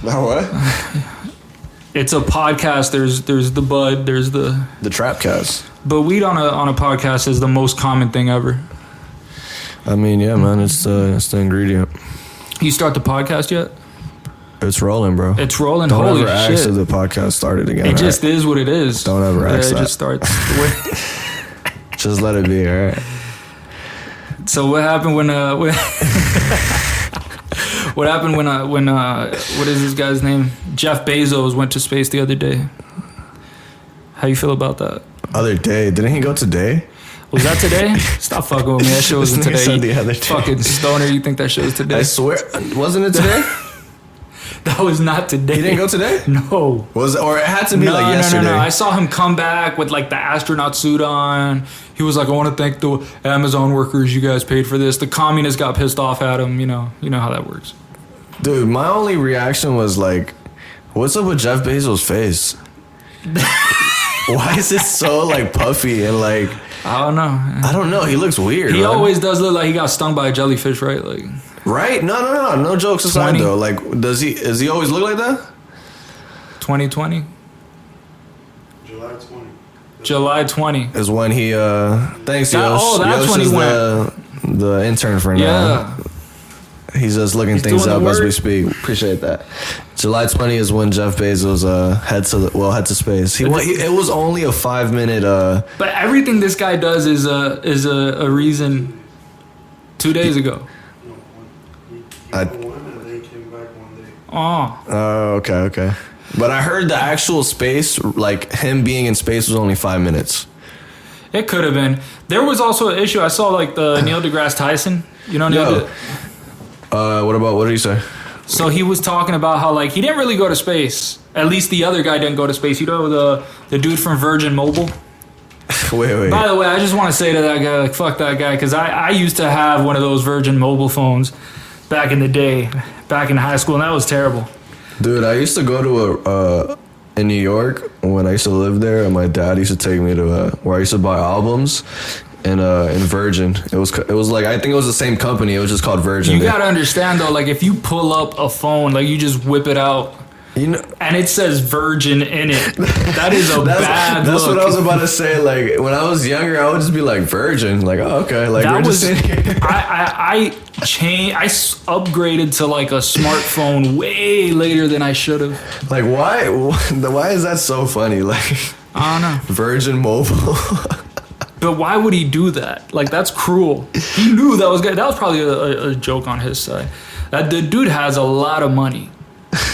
Oh, what? It's a podcast. There's the bud. There's the Trapcast. But weed on a podcast is the most common thing ever. I mean, yeah, man, it's the ingredient. You start the podcast yet? It's rolling, bro. It's rolling. Don't Holy ever ask shit! if the podcast started again. It just is what it is. Don't ever ask It that. just starts. Just let it be, all right? So what happened when what happened when what is this guy's name? Jeff Bezos went to space the other day. How you feel about that? Other day. Didn't he go today? Was that today? Stop fucking with me. That shit wasn't This nigga today. said the other day. Fucking stoner. You think that shit was today? I swear. Wasn't it today? That was not today. He didn't go today? No. Was it, or it had to be like yesterday? No. I saw him come back with like the astronaut suit on. He was like, I want to thank the Amazon workers. You guys paid for this. The communists got pissed off at him. You know how that works. Dude, my only reaction was like, what's up with Jeff Bezos' face? Why is it so like puffy and like... I don't know. I don't know. He looks weird. He man. always does look like he got stung by a jellyfish, right? Like, right? No jokes aside 20. though. Like, does he always look like that? 2020? July 20 is when he thanks that, Yosh. That's Yosh when he is went. The intern for now. Yeah. He's just looking things up as we speak. Appreciate that. July 20 is when Jeff Bezos head to space. It was only a 5-minute. But everything this guy does is a reason. 2 days ago. Oh, okay. But I heard the actual space, like him being in space, was only 5 minutes. It could have been. There was also an issue. I saw like the Neil deGrasse Tyson. You know Neil. What did he say? So he was talking about how like he didn't really go to space. At least the other guy didn't go to space. You know the dude from Virgin Mobile. Wait. By the way, I just want to say to that guy, like, fuck that guy, because I used to have one of those Virgin Mobile phones back in the day, back in high school, and that was terrible. Dude, I used to go to in New York when I used to live there, and my dad used to take me to where I used to buy albums. In Virgin, it was like, I think it was the same company. It was just called Virgin. You gotta understand though, like if you pull up a phone, like you just whip it out, and it says Virgin in it. That is a bad look. That's what I was about to say. Like when I was younger, I would just be like Virgin, like, oh, okay, like that we're was. just I upgraded to like a smartphone way later than I should have. Like why is that so funny? Like I don't know. Virgin Mobile. But why would he do that? Like, that's cruel. He knew that was good. That was probably a joke on his side. That the dude has a lot of money.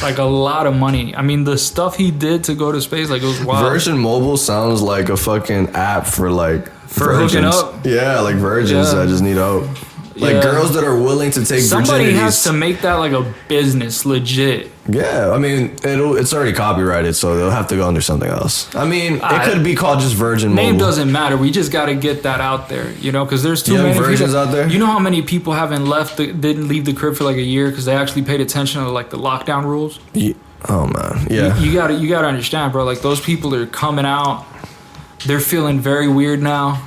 Like, a lot of money. I mean, the stuff he did to go to space, like, it was wild. Virgin Mobile sounds like a fucking app for, like, for virgins. hooking up? Yeah, like virgins that just need help. Like, girls that are willing to take Somebody virginities. has to make that, like, a business, legit. Yeah, I mean, it's already copyrighted, so they'll have to go under something else. I mean, it could be called just Virgin Mobile. Name doesn't matter. We just got to get that out there, you know, because there's too many virgins out there. You know how many people didn't leave the crib for like a year because they actually paid attention to like the lockdown rules? Yeah. Oh man, yeah. You gotta understand, bro. Like those people that are coming out, they're feeling very weird now.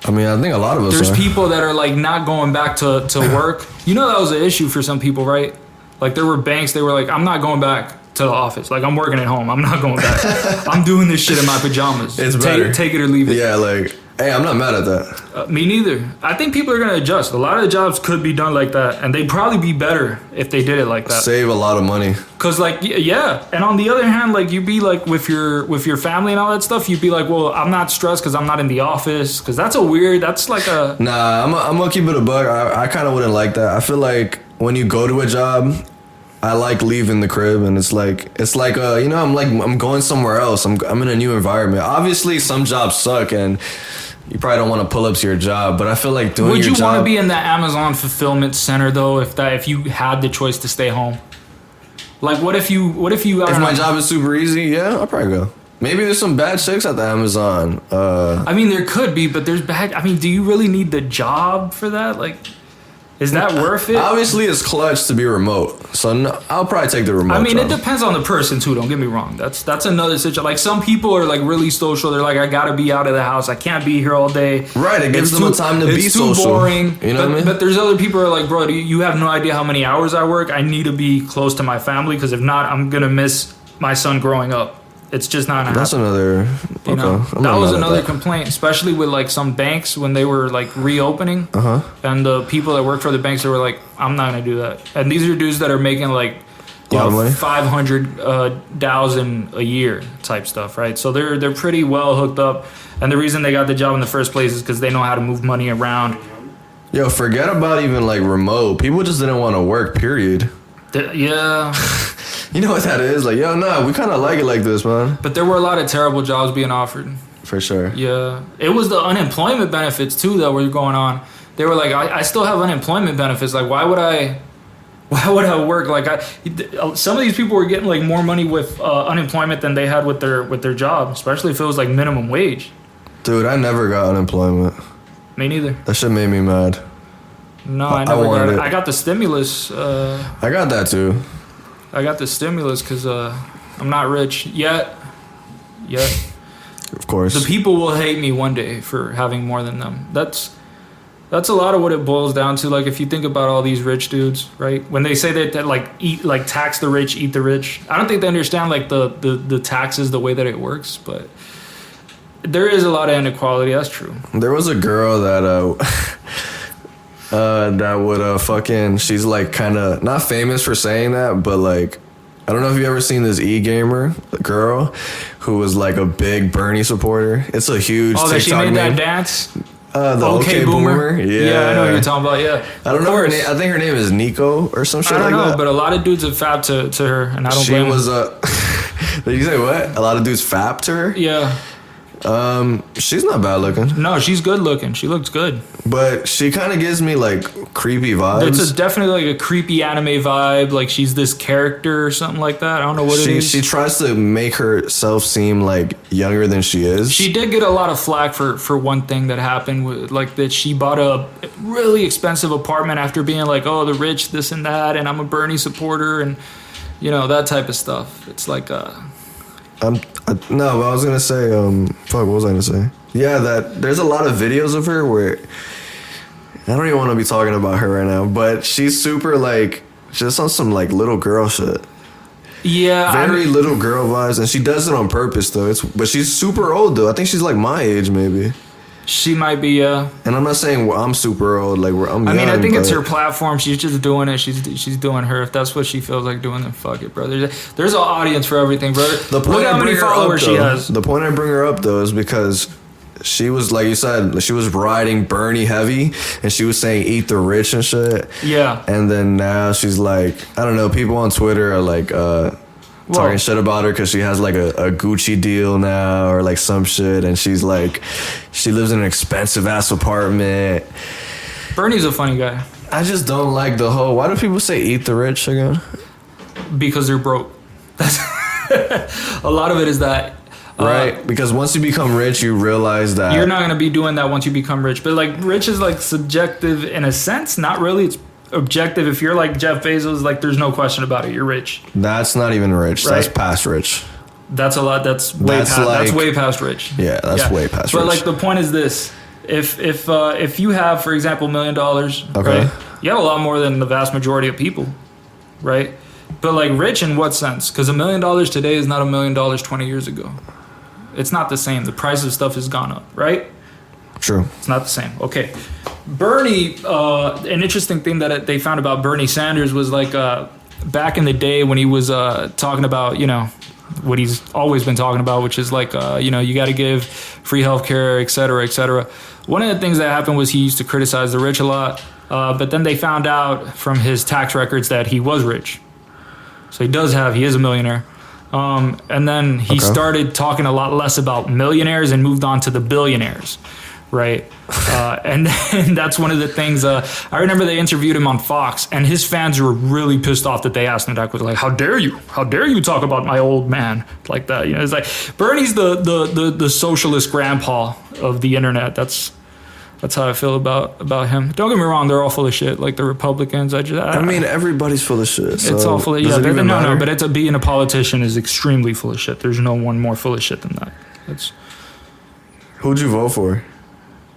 I mean, I think a lot of us. There's people that are like not going back to work. You know that was an issue for some people, right? Like there were banks, they were like, I'm not going back to the office. Like I'm working at home. I'm not going back. I'm doing this shit in my pajamas. It's better. Take it or leave it. Yeah, like, hey, I'm not mad at that. Me neither. I think people are going to adjust. A lot of the jobs could be done like that, and they'd probably be better if they did it like that. Save a lot of money. Cause like yeah, and on the other hand, like you'd be like with your family and all that stuff, you'd be like, well, I'm not stressed because I'm not in the office. Cause that's like a. Nah, I'm gonna keep it a buck. I kind of wouldn't like that. I feel like when you go to a job, I like leaving the crib, and it's like I'm going somewhere else. I'm in a new environment. Obviously, some jobs suck, and you probably don't want to pull up to your job. But I feel like doing your job. Would you want to be in the Amazon fulfillment center though, if you had the choice to stay home? Like, what if you? If my job is super easy, yeah, I'll probably go. Maybe there's some bad chicks at the Amazon. I mean, there could be, but there's bad. I mean, do you really need the job for that? Like, Is that worth it? Obviously, it's clutch to be remote. So I'll probably take the remote. I mean, job. it depends on the person too. Don't get me wrong. That's another situation. Like some people are like really social. They're like, I gotta be out of the house. I can't be here all day. Right. It gives them a time to be social. It's too boring. You know what I mean? But there's other people who are like, bro, you have no idea how many hours I work. I need to be close to my family because if not, I'm gonna miss my son growing up. It's just not gonna That's happen. another. You know, Okay. that was another complaint, especially with like some banks when they were like reopening, and the people that work for the banks, they were like, "I'm not gonna do that." And these are dudes that are making like, you know, 500,000 a year type stuff, right? So they're pretty well hooked up, and the reason they got the job in the first place is because they know how to move money around. Yo, forget about even like remote. People just didn't want to work. Period. Yeah. You know what that is? Like, yo, nah, we kind of like it like this, man. But there were a lot of terrible jobs being offered. For sure. Yeah. It was the unemployment benefits, too, that were going on. They were like, I still have unemployment benefits. Like, why would I work? Like, some of these people were getting, like, more money with unemployment than they had with their job, especially if it was, like, minimum wage. Dude, I never got unemployment. Me neither. That shit made me mad. No, I never got wanted it. it. I got the stimulus. I got that, too. I got the stimulus because I'm not rich yet. Of course. The people will hate me one day for having more than them. That's a lot of what it boils down to. Like if you think about all these rich dudes, right? When they say that like eat, like tax the rich, eat the rich. I don't think they understand like the taxes, the way that it works. But there is a lot of inequality. That's true. There was a girl that that would fucking, she's like kind of not famous for saying that, but like I don't know if you ever seen this e-gamer girl who was like a big Bernie supporter. It's a huge TikTok that she made meme. that dance. The okay boomer. Yeah, I know what you're talking about. Yeah, I don't know her name. I think her name is Nico or some shit I don't like know, that. but a lot of dudes have fapped to her, and I don't She blame was them. Did you say what? A lot of dudes fapped her. Yeah. She's not bad looking. No, she's good looking. She looks good. But she kind of gives me like creepy vibes. It's definitely like a creepy anime vibe. Like she's this character or something like that. I don't know what it is. She tries to make herself seem like younger than she is. She did get a lot of flack for one thing that happened with like that she bought a really expensive apartment after being like, oh, the rich, this and that, and I'm a Bernie supporter and you know that type of stuff. It's like no, but I was gonna say, what was I gonna say? Yeah, that there's a lot of videos of her where I don't even want to be talking about her right now, but she's super like just on some like little girl shit. Yeah, Very little girl vibes, and she does it on purpose though. But she's super old though. I think she's like my age maybe. She might be, And I'm not saying I'm super old. Like I'm. I mean, young, I think but it's her platform. She's just doing it. She's doing her. If that's what she feels like doing, then fuck it, bro. There's an audience for everything, bro. Look how many followers she has. The point I bring her up though is because she was, like you said, she was riding Bernie heavy, and she was saying "eat the rich" and shit. Yeah. And then now she's like, I don't know. People on Twitter are like. Talking shit about her because she has like a Gucci deal now or like some shit, and she's like, she lives in an expensive ass apartment. Bernie's a funny guy. I just don't like the whole. Why do people say "eat the rich" again? Because they're broke. That's a lot of it is that. Right, because once you become rich, you realize that you're not gonna be doing that once you become rich. But like, rich is like subjective in a sense. Not really. It's objective. If you're like Jeff Bezos, like there's no question about it. You're rich. That's not even rich. Right. That's past rich. That's a lot. That's way past rich. Yeah, that's way past rich. But like the point is this: if you have, for example, $1 million, okay, right? You have a lot more than the vast majority of people, right? But like rich in what sense? Because $1 million today is not $1 million 20 years ago. It's not the same. The price of stuff has gone up, right? True. It's not the same. Okay. Bernie, an interesting thing that they found about Bernie Sanders was like back in the day when he was talking about, you know, what he's always been talking about, which is like, you know, you got to give free healthcare, et cetera, et cetera. One of the things that happened was he used to criticize the rich a lot, but then they found out from his tax records that he was rich. So he is a millionaire. And then he started talking a lot less about millionaires and moved on to the billionaires. Right. And then that's one of the things I remember they interviewed him on Fox, and his fans were really pissed off that they asked him that. Was like, how dare you talk about my old man like that? You know, it's like Bernie's the socialist grandpa of the internet. That's That's how I feel about him. Don't get me wrong; they're all full of shit. Like the Republicans, I mean, everybody's full of shit. So it's all full of but being a politician is extremely full of shit. There's no one more full of shit than that. Who'd you vote for?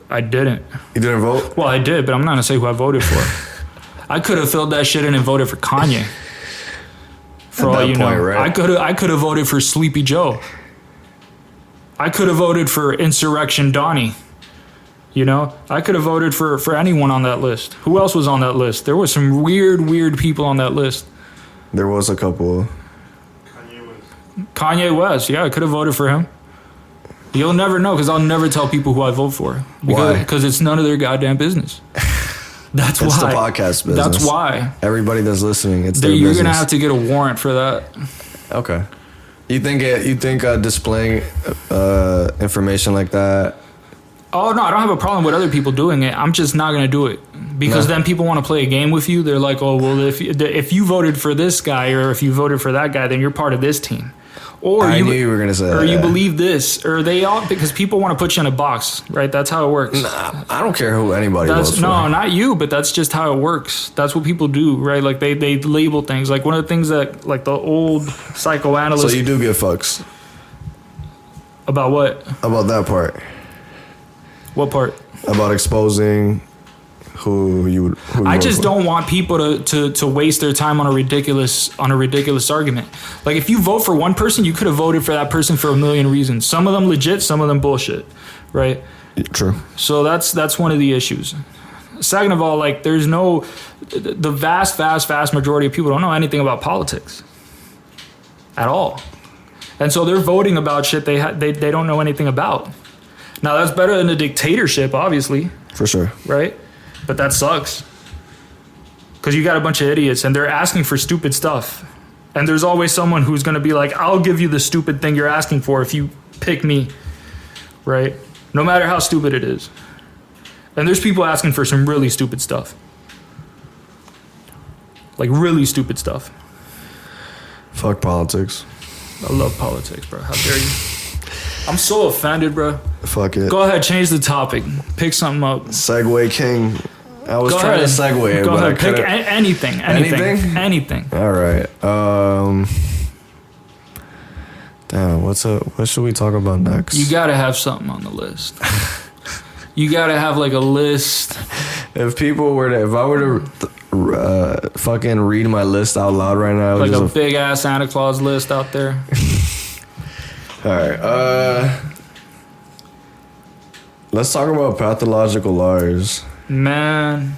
I didn't. You didn't vote? Well, I did, but I'm not gonna say who I voted for. I could have filled that shit in and voted for Kanye. For all you know, right? I could have voted for Sleepy Joe. I could have voted for Insurrection Donnie. You know, I could have voted for anyone on that list. Who else was on that list? There was some weird people on that list. There was a couple. Kanye West, yeah, I could have voted for him. You'll never know because I'll never tell people who I vote for. Why? Because it's none of their goddamn business. That's why. It's the podcast business. That's why. Everybody that's listening, it's their business. You're going to have to get a warrant for that. Okay. You think displaying information like that? Oh, no, I don't have a problem with other people doing it. I'm just not going to do it. Because then people want to play a game with you. They're like, oh, well, if you voted for this guy or if you voted for that guy, then you're part of this team. Or I knew you were going to say that. Or you believe this. Or they all, because people want to put you in a box, right? That's how it works. Nah, I don't care who anybody votes for. No, not you, but that's just how it works. That's what people do, right? Like they label things. Like one of the things that, like the old psychoanalysts. So you do give fucks. About what? About that part. What part? About exposing who you I just don't want people to waste their time on a ridiculous argument. Like if you vote for one person, you could have voted for that person for a million reasons. Some of them legit, some of them bullshit, right? True. So that's one of the issues. Second of all, like there's the vast majority of people don't know anything about politics at all. And so they're voting about shit they don't know anything about. Now that's better than a dictatorship, obviously. For sure. Right? But that sucks. Because you got a bunch of idiots and they're asking for stupid stuff. And there's always someone who's going to be like, I'll give you the stupid thing you're asking for if you pick me. Right? No matter how stupid it is. And there's people asking for some really stupid stuff. Like really stupid stuff. Fuck politics. I love politics, bro. How dare you? I'm so offended, bro. Fuck it. Go ahead, change the topic. Pick something up. Segue king. I was trying to segue it, Go but ahead, pick anything. Anything. All right. Damn, what should we talk about next? You gotta have something on the list. You gotta have like a list. If I were to fucking read my list out loud right now, like a big ass Santa Claus list out there. All right. Let's talk about pathological liars. Man,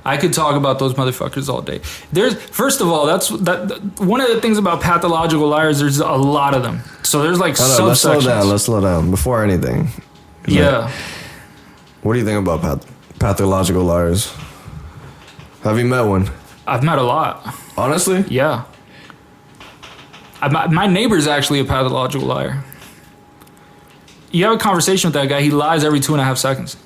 I could talk about those motherfuckers all day. First of all, that's one of the things about pathological liars. There's a lot of them. So there's like subsections. Let's slow down. Before anything. Yeah. What do you think about pathological liars? Have you met one? I've met a lot. Honestly? Yeah. My neighbor's actually a pathological liar. You have a conversation with that guy, he lies every 2.5 seconds.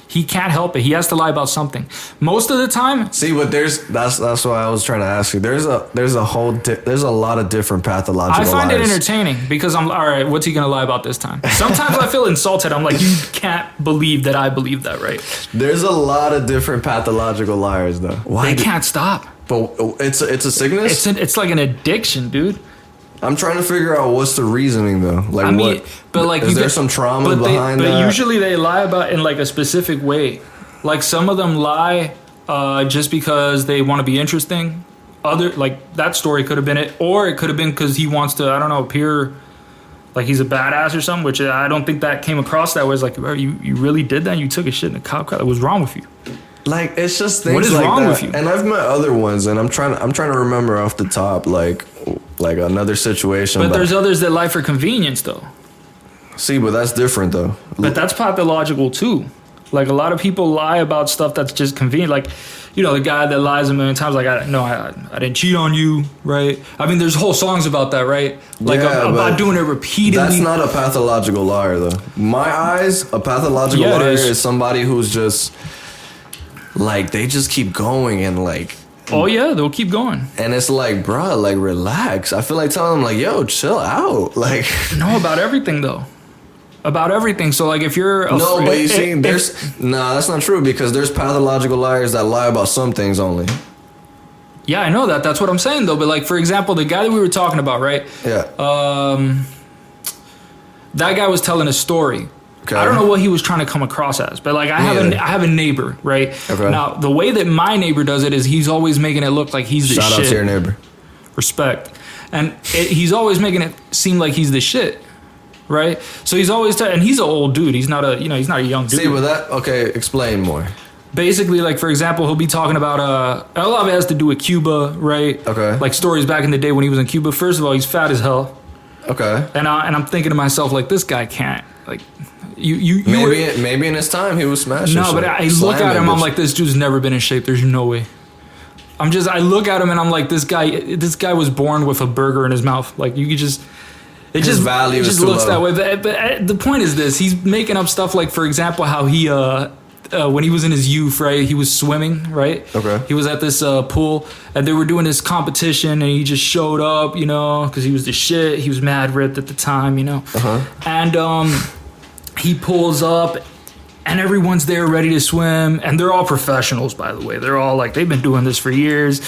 He can't help it. He has to lie about something. Most of the time. See, but that's why I was trying to ask you. There's a lot of different pathological liars. I find it entertaining because I'm all right. What's he gonna lie about this time? Sometimes I feel insulted. I'm like, you can't believe that I believe that, right? There's a lot of different pathological liars, though. Why? They can't stop. But it's a sickness. It's like an addiction, dude. I'm trying to figure out what's the reasoning though. Like, I mean, but like, is there some trauma behind that? But usually they lie about in like a specific way. Like some of them lie just because they want to be interesting. Like that story could have been it, or it could have been because he wants to, I don't know, appear like he's a badass or something. Which I don't think that came across that way. It's like, you really did that? You took a shit in a cop car? What's wrong with you? Like it's just things what is like wrong that. with you? And I've met other ones, and I'm trying to remember off the top, like another situation. But there's others that lie for convenience, though. See, but that's different, though. But that's pathological too. Like a lot of people lie about stuff that's just convenient. Like, you know, the guy that lies a million times, like, I didn't cheat on you, right? I mean, there's whole songs about that, right? Like about doing it repeatedly. That's not a pathological liar, though. My eyes, a pathological liar is somebody who's just. Like, they just keep going and, like... Oh, yeah, they'll keep going. And it's like, bro, like, relax. I feel like telling them, like, yo, chill out. Like... Know about everything, though. about everything. So like if you're No, but you see, that's not true because there's pathological liars that lie about some things only. Yeah, I know that. That's what I'm saying though. But like for example, the guy that we were talking about, right? Yeah. That guy was telling a story. Okay. I don't know what he was trying to come across as, but like I have a neighbor, right? Okay. Now the way that my neighbor does it is he's always making it look like he's the shit. Shout out to your neighbor. Respect. And he's always making it seem like he's the shit. Right, so he's always and he's an old dude. He's not a he's not a young dude. See, with that, okay, explain more. Basically, like for example, he'll be talking about a lot of it has to do with Cuba, right? Okay. Like stories back in the day when he was in Cuba. First of all, he's fat as hell. Okay. And I'm thinking to myself like this guy can't like maybe in his time he was smashing. No, but I look at him, I'm like this dude's never been in shape. There's no way. I look at him and I'm like this guy was born with a burger in his mouth. Like you could just. It just looks that way. But the point is this. He's making up stuff like, for example, how he, when he was in his youth, right, he was swimming, right? Okay. He was at this pool, and they were doing this competition, and he just showed up, because he was the shit. He was mad ripped at the time, Uh-huh. And he pulls up, and everyone's there ready to swim, and they're all professionals, by the way. They're all, like, they've been doing this for years.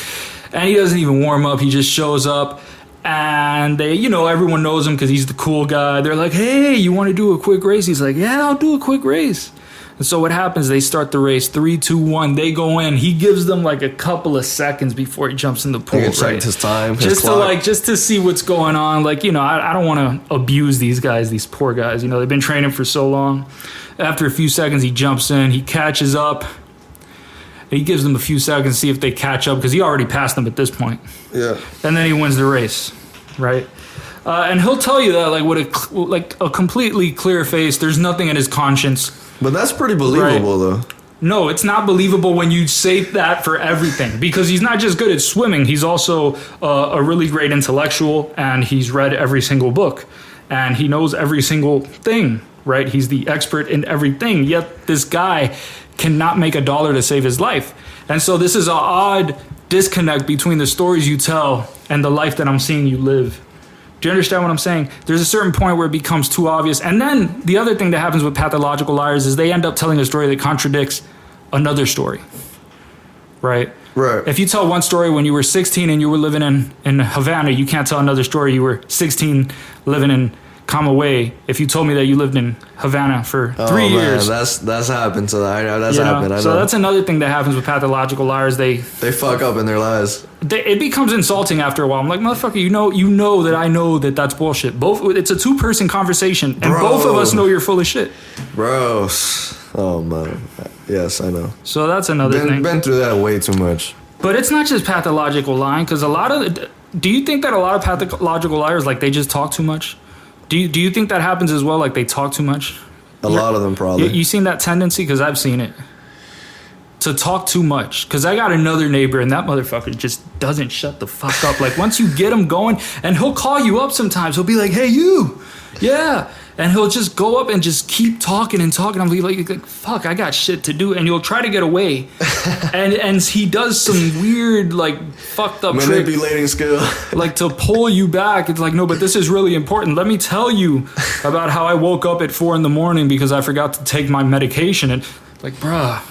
And he doesn't even warm up. He just shows up. And they, everyone knows him because he's the cool guy. They're like, hey, you want to do a quick race? He's like, yeah, I'll do a quick race. And so what happens, they start the race, 3, 2, 1, they go in. He gives them like a couple of seconds before he jumps in the pool. He checked his time, just to see what's going on. Like, I don't want to abuse these guys, these poor guys. They've been training for so long. After a few seconds, he jumps in, he catches up. He gives them a few seconds to see if they catch up because he already passed them at this point. Yeah. And then he wins the race, right? And he'll tell you that with a completely clear face. There's nothing in his conscience. But that's pretty believable, though. No, it's not believable when you say that for everything because he's not just good at swimming. He's also a really great intellectual, and he's read every single book, and he knows every single thing, right? He's the expert in everything. Yet this guy cannot make $1 to save his life. And so this is an odd disconnect between the stories you tell and the life that I'm seeing you live. Do you understand what I'm saying? There's a certain point where it becomes too obvious. And then the other thing that happens with pathological liars is they end up telling a story that contradicts another story. Right? Right. If you tell one story when you were 16 and you were living in Havana, you can't tell another story you were 16 living in Camagüey. If you told me that you lived in Havana for 3 years, that's happened. So I know that's happened. I know. So that's another thing that happens with pathological liars. They fuck up in their lies. It becomes insulting after a while. I'm like, motherfucker, you know that I know that that's bullshit. It's a 2-person conversation, and both of us know you're full of shit, bro. Oh man, yes, I know. So that's another thing. Been through that way too much. But it's not just pathological lying, because do you think that a lot of pathological liars they just talk too much? Do you think that happens as well? Like they talk too much? A lot of them probably. You seen that tendency? Because I've seen it. To talk too much. Because I got another neighbor and that motherfucker just doesn't shut the fuck up. Like once you get him going, and he'll call you up sometimes. He'll be like, hey, you. Yeah. And he'll just go up and just keep talking and talking. I'll be like, fuck, I got shit to do. And you'll try to get away. and he does some weird, fucked up manipulating skill. To pull you back. It's like, no, but this is really important. Let me tell you about how I woke up at 4 a.m. because I forgot to take my medication. And bruh.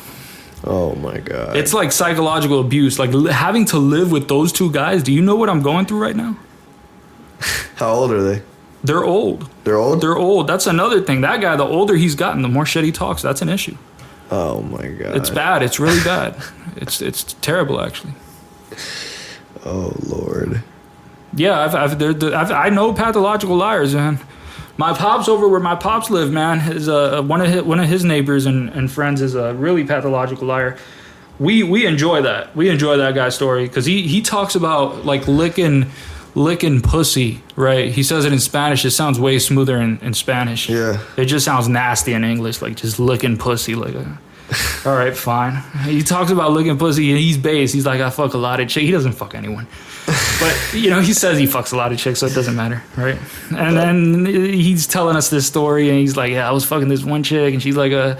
Oh my God. It's like psychological abuse. Having to live with those two guys. Do you know what I'm going through right now? How old are they? They're old. They're old? They're old. That's another thing. That guy, the older he's gotten, the more shit he talks. That's an issue. Oh my God. It's bad. It's really bad. It's terrible, actually. Oh Lord. Yeah, I know pathological liars, man. My pops over where my pops live, man, is one of his neighbors and friends is a really pathological liar. We enjoy that. We enjoy that guy's story because he talks about licking pussy, right? He says it in Spanish. It sounds way smoother in Spanish. Yeah. It just sounds nasty in English, just licking pussy. All right, fine. He talks about licking pussy and he's base. He's like, I fuck a lot of chicks. He doesn't fuck anyone. But, he says he fucks a lot of chicks, so it doesn't matter, right? And then he's telling us this story and he's like, yeah, I was fucking this one chick and she's like a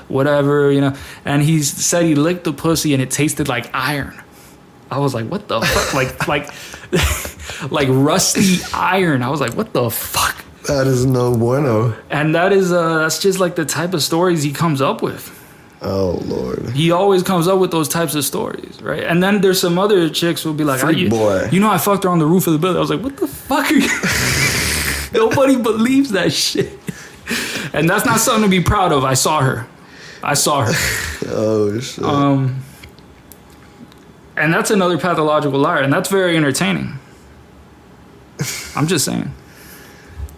whatever, And he said he licked the pussy and it tasted like iron. I was like, what the fuck? like rusty iron. I was like, what the fuck? That is no bueno. And that's just like the type of stories he comes up with. Oh Lord. He always comes up with those types of stories, right? And then there's some other chicks who'll be like, boy. You know, I fucked her on the roof of the building. I was like, what the fuck are you? Nobody believes that shit. And that's not something to be proud of. I saw her. Oh shit. And that's another pathological liar, and that's very entertaining. I'm just saying.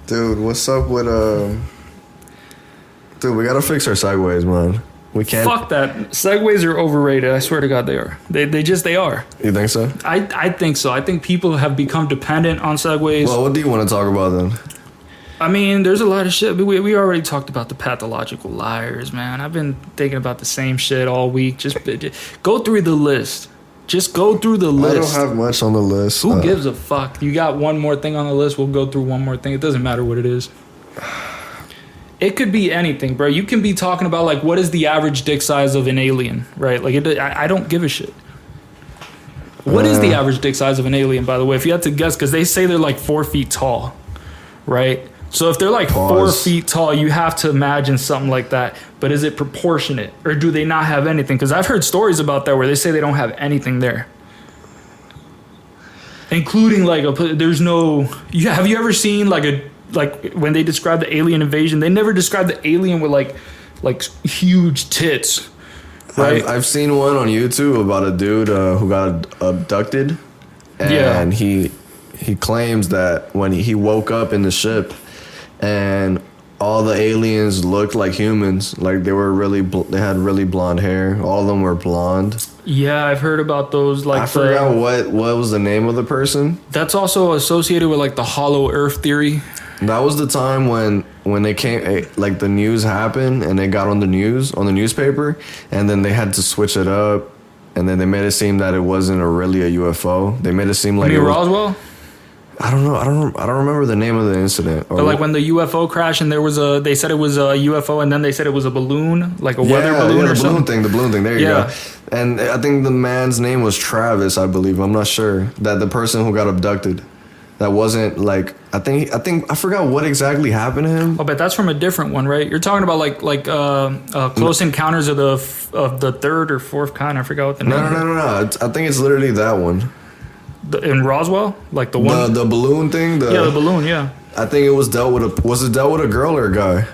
Dude, what's up with Dude, we gotta fix our segues, man. We can't. Fuck that. Segways are overrated. I swear to God, they are. They are. You think so? I think so. I think people have become dependent on segways. Well, what do you want to talk about then? I mean, there's a lot of shit. We already talked about the pathological liars, man. I've been thinking about the same shit all week. Just go through the list. Just go through the list. I don't have much on the list. Who gives a fuck? You got one more thing on the list, we'll go through one more thing. It doesn't matter what it is. It could be anything, bro. You can be talking about, like, what is the average dick size of an alien, right? Like, I don't give a shit. What is the average dick size of an alien, by the way? If you had to guess, because they say they're, like, 4 feet tall, right? So if they're, like, 4 feet tall, you have to imagine something like that. But is it proportionate? Or do they not have anything? Because I've heard stories about that where they say they don't have anything there. Including, like, there's no... Have you ever seen, like, when they describe the alien invasion, they never describe the alien with like huge tits, right? I've seen one on YouTube about a dude who got abducted, and he claims that when he woke up in the ship, and all the aliens looked like humans, like they had really blonde hair. All of them were blonde. Yeah, I've heard about those. Like, I forgot what was the name of the person. That's also associated with like the hollow Earth theory. That was the time when they came, like the news happened and they got on the newspaper, and then they had to switch it up, and then they made it seem that it wasn't really a UFO. They made it seem like Roswell. I don't know. I don't remember the name of the incident. But like when the UFO crashed and they said it was a UFO, and then they said it was a balloon, like a weather balloon or something. The balloon thing. There you go. And I think the man's name was Travis, I believe. I'm not sure. That the person who got abducted. That wasn't like I forgot what exactly happened to him. Oh, but that's from a different one, right? You're talking about like Close Encounters of the third or fourth kind. I forgot what the name. No. I think it's literally that one. In Roswell, like the one, the balloon thing. The balloon. Yeah. I think it was dealt with a girl or a guy?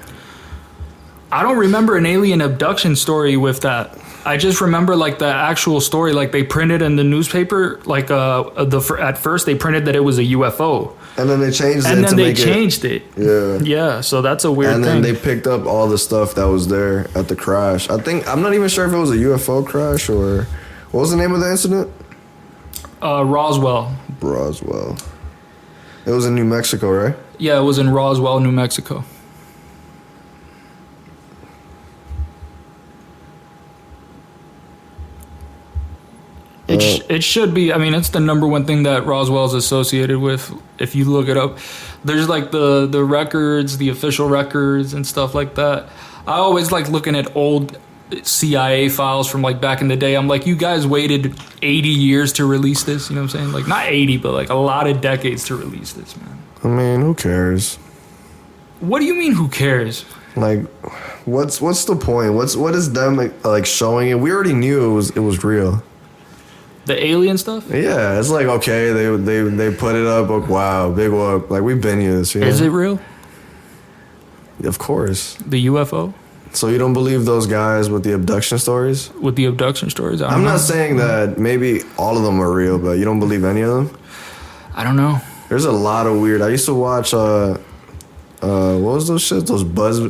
I don't remember an alien abduction story with that. I just remember like the actual story, like they printed in the newspaper, like at first they printed that it was a UFO, and then they changed it. And then they changed it. Yeah. So that's a weird thing. And then they picked up all the stuff that was there at the crash. I'm not even sure if it was a UFO crash or what was the name of the incident? Roswell. It was in New Mexico, right? Yeah, it was in Roswell, New Mexico. It should be. I mean, it's the number one thing that Roswell is associated with. If you look it up, there's like the records, the official records and stuff like that. I always like looking at old CIA files from like back in the day. I'm like, you guys waited 80 years to release this. You know what I'm saying? Like not 80, but like a lot of decades to release this, man. I mean, who cares? What do you mean, who cares? Like, what's the point? What is them like showing it? We already knew it was real. The alien stuff? Yeah, it's like, okay, they put it up. Like, wow, big whoop. Like, we've been here. You know? Is it real? Of course. The UFO? So you don't believe those guys with the abduction stories? With the abduction stories? I'm not saying that maybe all of them are real, but you don't believe any of them? I don't know. There's a lot of weird. I used to watch, what was those shit? Those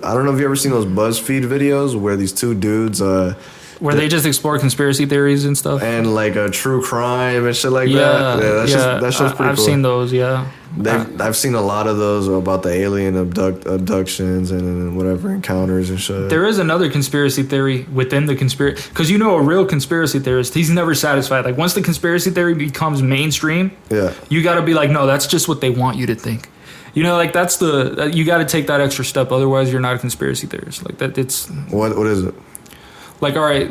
I don't know if you ever seen those BuzzFeed videos where these two dudes, where they just explore conspiracy theories and stuff? And like a true crime and shit like that. Yeah, that show's pretty I've cool. seen those, yeah. I've seen a lot of those about the alien abductions and whatever encounters and shit. There is another conspiracy theory within the conspiracy, because you know a real conspiracy theorist, he's never satisfied. Like once the conspiracy theory becomes mainstream, you got to be like, no, that's just what they want you to think. You know, like that's you got to take that extra step, otherwise you're not a conspiracy theorist. Like that, it's what is it? Like, all right,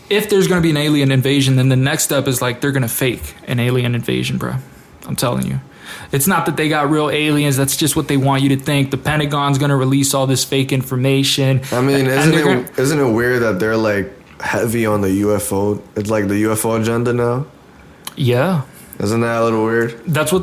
if there's going to be an alien invasion, then the next step is like they're going to fake an alien invasion, bro. I'm telling you. It's not that they got real aliens. That's just what they want you to think. The Pentagon's going to release all this fake information. I mean, isn't it weird that they're like heavy on the UFO? It's like the UFO agenda now. Yeah. Isn't that a little weird? That's what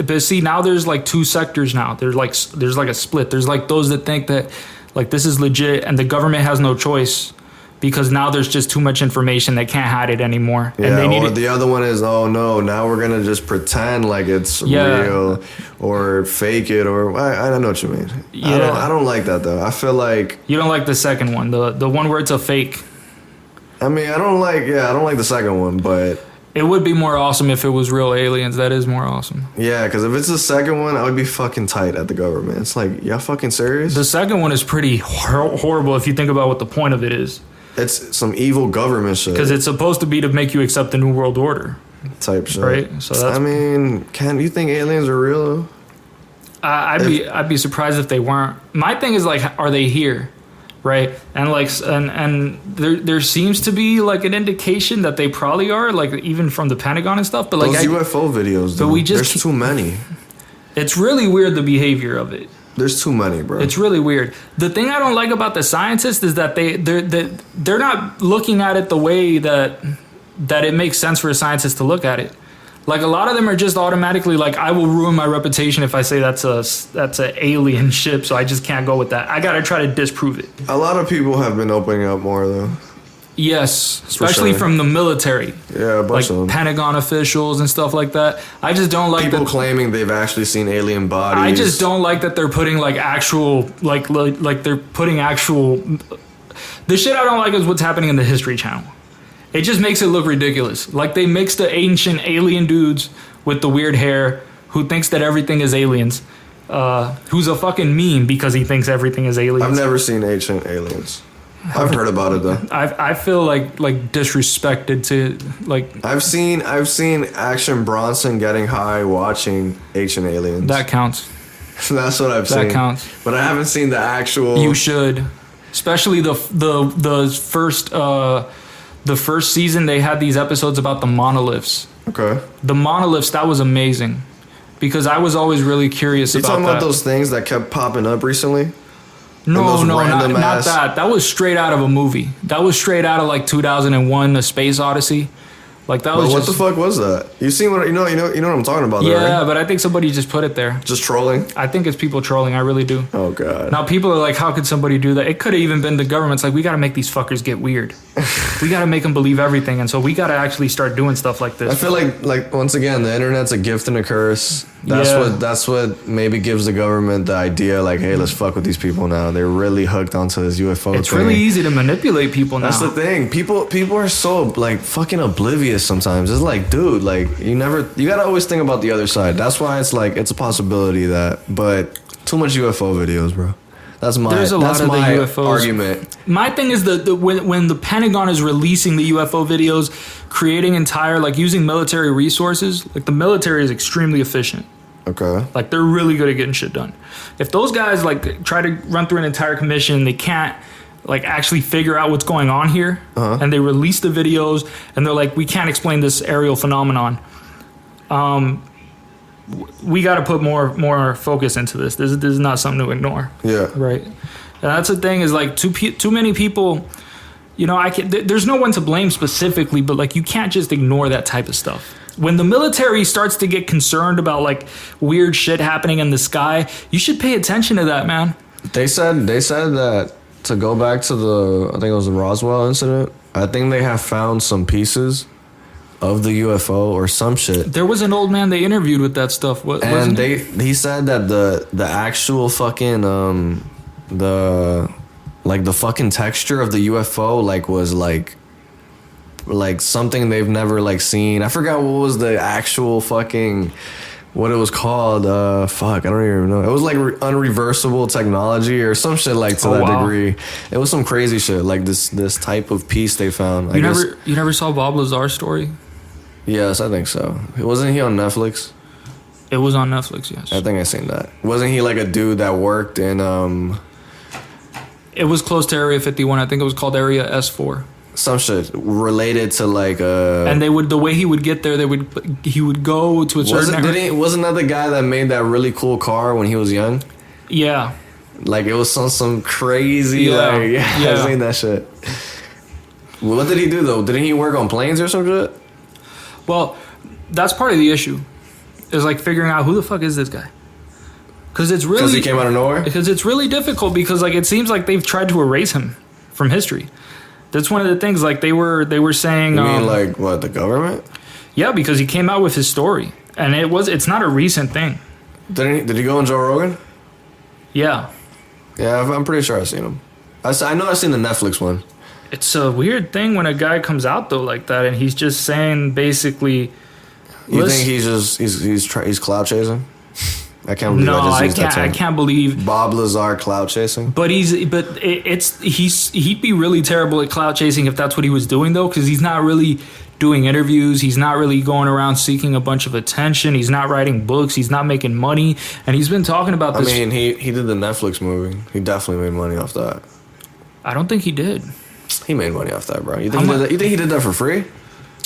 but see, now there's like two sectors now. There's like a split. There's like those that think that like this is legit and the government has no choice because now there's just too much information. They can't hide it anymore. Yeah, and they need the other one is, oh no, now we're going to just pretend like it's real or fake it, or I don't know what you mean. Yeah. I don't like that though. I feel like... You don't like the second one, the one where it's a fake. I mean, I don't like the second one, but... It would be more awesome if it was real aliens. That is more awesome. Yeah, because if it's the second one, I would be fucking tight at the government. It's like, y'all fucking serious? The second one is pretty horrible if you think about what the point of it is. It's some evil government shit. Because it's supposed to be to make you accept the New World Order. Type shit. Right? So that's... I mean, you think aliens are real? I'd be surprised if they weren't. My thing is like, are they here? Right, and like, and there seems to be like an indication that they probably are, like even from the Pentagon and stuff. But like those UFO videos, though, there's too many. It's really weird, the behavior of it. There's too many, bro. It's really weird. The thing I don't like about the scientists is that they're not looking at it the way that it makes sense for a scientist to look at it. Like a lot of them are just automatically like, I will ruin my reputation if I say that's a alien ship, so I just can't go with that. I gotta try to disprove it. A lot of people have been opening up more though. Yes, especially from the military. Yeah, a bunch of them. Pentagon officials and stuff like that. I just don't like people claiming they've actually seen alien bodies. I just don't like that they're putting like actual like they're putting actual. The shit I don't like is what's happening in the History Channel. It just makes it look ridiculous. Like they mix the ancient alien dudes with the weird hair who thinks that everything is aliens. Who's a fucking meme because he thinks everything is aliens. I've never seen ancient aliens. I've heard about it though. I feel like disrespected to like. I've seen Action Bronson getting high watching ancient aliens. That counts. That's what I've seen. That counts. But I haven't seen the actual. You should, especially the first. The first season, they had these episodes about the monoliths. Okay. The monoliths, that was amazing. Because I was always really curious about that. You talking about those things that kept popping up recently? No, not that. That was straight out of a movie. That was straight out of like 2001, A Space Odyssey. Like that was what the fuck was that? You seen what you know what I'm talking about? Yeah, there, right? But I think somebody just put it there. Just trolling? I think it's people trolling. I really do. Oh god. Now people are like, how could somebody do that? It could have even been the government's like, we got to make these fuckers get weird. We got to make them believe everything, and so we got to actually start doing stuff like this. I feel like once again, the internet's a gift and a curse. That's what maybe gives the government the idea, like, hey, let's fuck with these people now. They're really hooked onto this UFO It's really easy to manipulate people now. That's the thing. People are so like fucking oblivious sometimes. It's like, dude, like you gotta always think about the other side. That's why it's like it's a possibility but too much UFO videos, bro. There's a lot of the UFOs. Argument. My thing is when the Pentagon is releasing the UFO videos, creating entire like using military resources, like the military is extremely efficient. Okay. Like they're really good at getting shit done. If those guys like try to run through an entire commission, they can't like actually figure out what's going on here, and they release the videos, and they're like, we can't explain this aerial phenomenon. We got to put more focus into this. This is not something to ignore. Yeah. Right. And that's the thing is like too many people. You know, there's no one to blame specifically, but like you can't just ignore that type of stuff. When the military starts to get concerned about like weird shit happening in the sky, you should pay attention to that, man. They said that to go back to I think it was the Roswell incident. I think they have found some pieces of the UFO or some shit. There was an old man they interviewed with that stuff. He said that the actual fucking the fucking texture of the UFO was like something they've never like seen. I forgot what was the actual fucking what it was called. I don't even know. It was like unreversible technology or some shit like to that degree. It was some crazy shit like this type of piece they found. You never saw Bob Lazar's story? Yes, I think so. Wasn't he on Netflix? It was on Netflix, yes. I think I seen that. Wasn't he like a dude that worked in It was close to Area 51. I think it was called Area S4. Some shit related to like and the way he would get there, he would go to a certain wasn't that the guy that made that really cool car when he was young? Yeah. Like it was some crazy I've seen that shit. What did he do though? Didn't he work on planes or some shit? Well, that's part of the issue. Is like figuring out who the fuck is this guy? Because he came out of nowhere. Because it's really difficult because like it seems like they've tried to erase him from history. That's one of the things. Like they were saying. You mean like what, the government? Yeah, because he came out with his story, and it's not a recent thing. Did he go on Joe Rogan? Yeah. Yeah, I'm pretty sure I've seen him. I know I've seen the Netflix one. It's a weird thing when a guy comes out though like that, and he's just saying basically. You think he's cloud chasing? I can't believe I can't believe Bob Lazar cloud chasing. But he'd be really terrible at cloud chasing if that's what he was doing though, because he's not really doing interviews. He's not really going around seeking a bunch of attention. He's not writing books. He's not making money, and he's been talking about this. I mean, he did the Netflix movie. He definitely made money off that. I don't think he did. He made money off that, bro. You think he did that for free?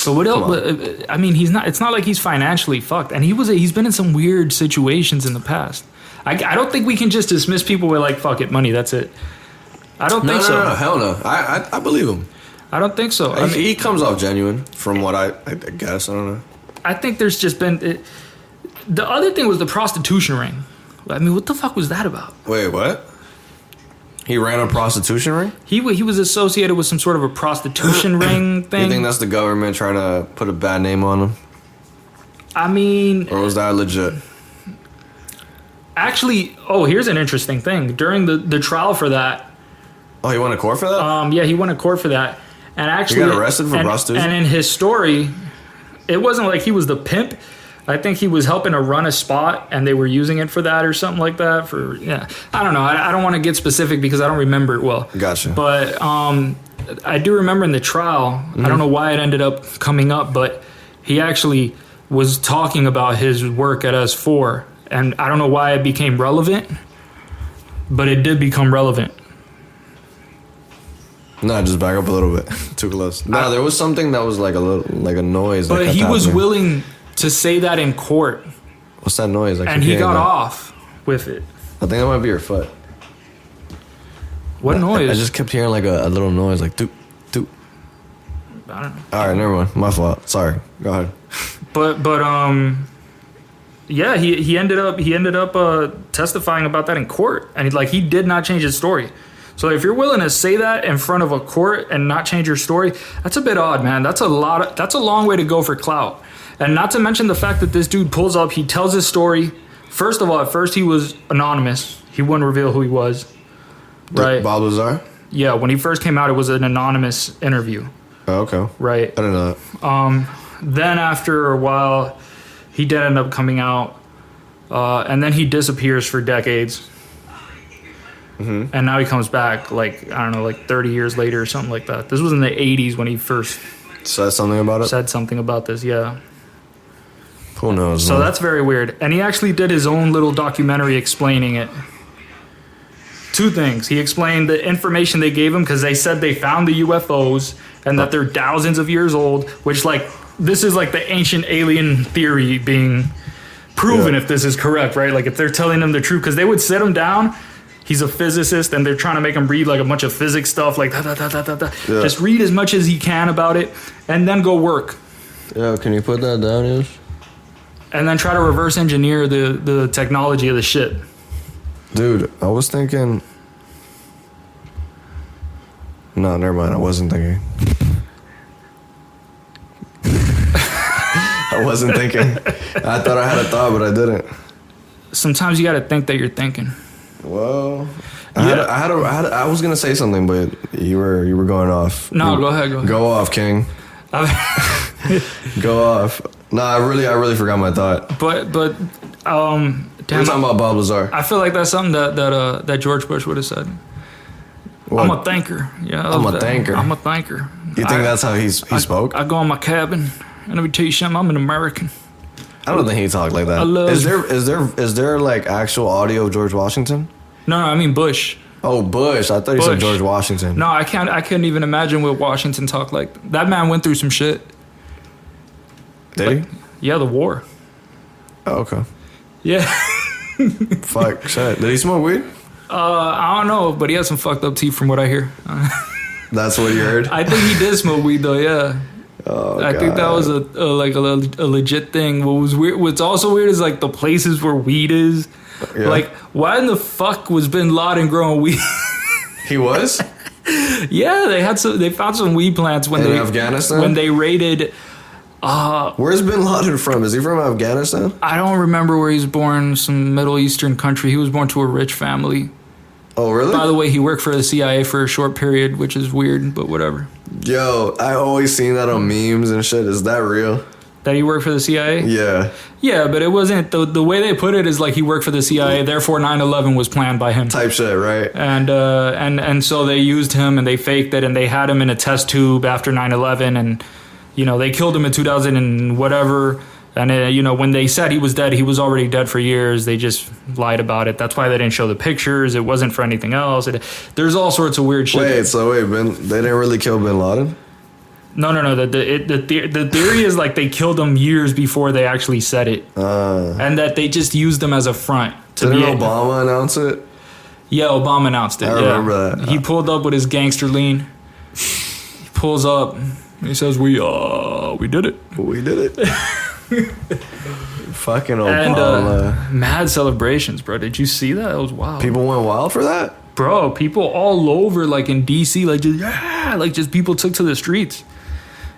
But what else? But, I mean, it's not like he's financially fucked, and he's been in some weird situations in the past. I don't think we can just dismiss people with like, fuck it, money, that's it. I don't think so. No, hell no. I believe him. I don't think so. I mean, he comes off genuine, from what I guess. I don't know. I think there's just been the other thing was the prostitution ring. I mean, what the fuck was that about? Wait, what? He ran a prostitution ring? He was associated with some sort of a prostitution ring thing. You think that's the government trying to put a bad name on him? I mean... Or was that legit? Actually, here's an interesting thing. During the trial for that... Oh, he went to court for that? Yeah, he went to court for that. And actually... He got arrested for prostitution? And in his story, it wasn't like he was the pimp. I think he was helping to run a spot, and they were using it for that or something like that. I don't know. I don't want to get specific because I don't remember it well. Gotcha. But I do remember in the trial. I don't know why it ended up coming up, but he actually was talking about his work at S4, and I don't know why it became relevant, but it did become relevant. No, just back up a little bit. Too close. No, there was something that was like a noise. But he was willing to say that in court. What's that noise? And he got off with it. I think that might be your foot. What noise? I just kept hearing like a little noise, like doop, doop. I don't know. All right, never mind. My fault. Sorry. Go ahead. But yeah, he ended up testifying about that in court, and he did not change his story. So if you're willing to say that in front of a court and not change your story, that's a bit odd, man. That's a long way to go for clout. And not to mention the fact that this dude pulls up, he tells his story. First of all, at first he was anonymous. He wouldn't reveal who he was. Right? Bob Lazar? Yeah, when he first came out, it was an anonymous interview. Oh, okay. Right. I didn't know that. Then after a while, he did end up coming out. And then he disappears for decades. Mm-hmm. And now he comes back, 30 years later or something like that. This was in the 80s when he first... Said something about it? Said something about this, yeah. Who knows? So that's very weird. And he actually did his own little documentary explaining it. Two things. He explained the information they gave him because they said they found the UFOs and that they're thousands of years old, which this is like the ancient alien theory being proven if this is correct, right? Like if they're telling them the truth, because they would sit him down. He's a physicist, and they're trying to make him read like a bunch of physics stuff, like Just read as much as he can about it, and then go work. Yeah, can you put that down, Ish? And then try to reverse engineer the technology of the shit. Dude, I was thinking... No, never mind. I wasn't thinking. I wasn't thinking. I thought I had a thought, but I didn't. Sometimes you got to think that you're thinking. Well, I was gonna say something, but you were going off. No, go ahead. Go off, King. Go off. No, I really forgot my thought. But damn, we're talking about Bob Lazar. I feel like that's something that George Bush would have said. What? I'm a thinker. Yeah, I'm a thinker. I'm a thinker. You think that's how he spoke? I go in my cabin, and let me tell you something. I'm an American. I don't think he talked like that. Is there like actual audio of George Washington? No, I mean Bush. Oh, Bush. I thought you said Bush. George Washington. No, I can't. I couldn't even imagine what Washington talked like. That man went through some shit. Did he? Yeah, the war. Oh, okay. Yeah. Fuck. Shit. Did he smoke weed? I don't know, but he had some fucked up teeth from what I hear. That's what you heard? I think he did smoke weed though. Yeah. Oh, I think that was a legit thing. What was weird? What's also weird is like the places where weed is. Yeah. Like, why in the fuck was Bin Laden growing weed? He was? Yeah, they found some weed plants In Afghanistan? when they raided. Where's Bin Laden from? Is he from Afghanistan? I don't remember where he was born. Some Middle Eastern country. He was born to a rich family. Oh, really? By the way, he worked for the CIA for a short period, which is weird, but whatever. Yo, I always seen that on memes and shit. Is that real? That he worked for the CIA? Yeah. Yeah, but it wasn't. The way they put it is like he worked for the CIA, therefore 9/11 was planned by him. Type shit, right? And so they used him and they faked it and they had him in a test tube after 9/11 and, you know, they killed him in 2000 and whatever. And, you know, when they said he was dead, he was already dead for years. They just lied about it. That's why they didn't show the pictures. It wasn't for anything else. There's all sorts of weird shit. Wait, they didn't really kill Bin Laden? No. The theory is like they killed him years before they actually said it. And that they just used them as a front. Didn't Obama announce it? Yeah, Obama announced it. I remember that. He pulled up with his gangster lean. He pulls up. He says, "We did it. We did it." Fucking Obama. And mad celebrations, bro. Did you see that? It was wild. People went wild for that? Bro, people all over, like in DC, like just people took to the streets.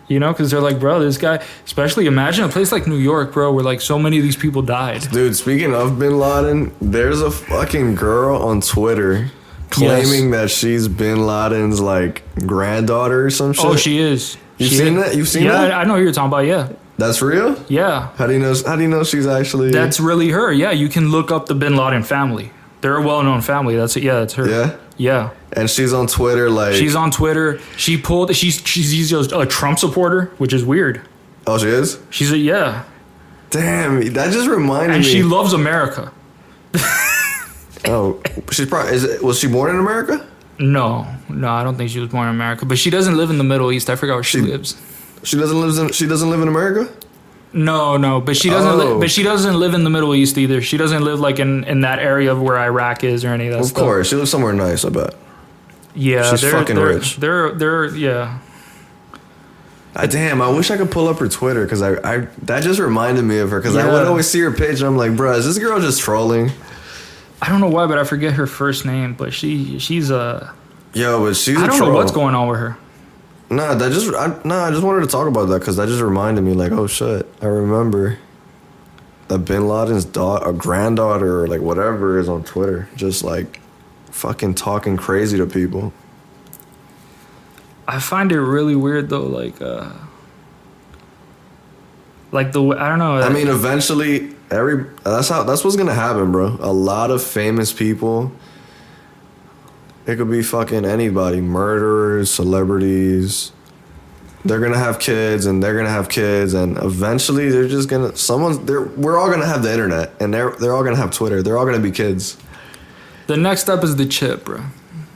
You know, because they're like, bro, this guy, especially imagine a place like New York, bro, where like so many of these people died. Dude, speaking of Bin Laden, there's a fucking girl on Twitter claiming that she's Bin Laden's like granddaughter or some shit. Oh, she is. You've seen that? You've seen that? Yeah, I know who you're talking about. Yeah. That's real? Yeah. How do you know she's actually? That's really her. Yeah, you can look up the Bin Laden family. They're a well-known family. That's it. Yeah, that's her. Yeah. Yeah. And she's on Twitter like. She's on Twitter. She's a Trump supporter, which is weird. Oh, she is? She's a yeah. Damn, that just reminded me. And she loves America. Oh, she's probably. Was she born in America? No, I don't think she was born in America. But she doesn't live in the Middle East. I forgot where she lives. She doesn't live in America? No, but she doesn't. But she doesn't live in the Middle East either. She doesn't live like in that area of where Iraq is or any of that stuff. Of course, she lives somewhere nice. I bet. Yeah, she's fucking rich. They're yeah. Damn, I wish I could pull up her Twitter because I that just reminded me of her because I Yeah. would always see her page and I'm like, bro, is this girl just trolling? I don't know why, but I forget her first name. But she's a. Yo, but she's I a don't troll. know what's going on with her. I just wanted to talk about that because that just reminded me, like, oh shit, I remember that Bin Laden's granddaughter or like whatever is on Twitter, just like fucking talking crazy to people. I find it really weird though, like the I don't know. I mean, eventually, that's what's gonna happen, bro. A lot of famous people. It could be fucking anybody, murderers, celebrities. They're gonna have kids, and they're gonna have kids, and eventually they're just gonna we're all gonna have the internet, and they're all gonna have Twitter. They're all gonna be kids. The next step is the chip, bro.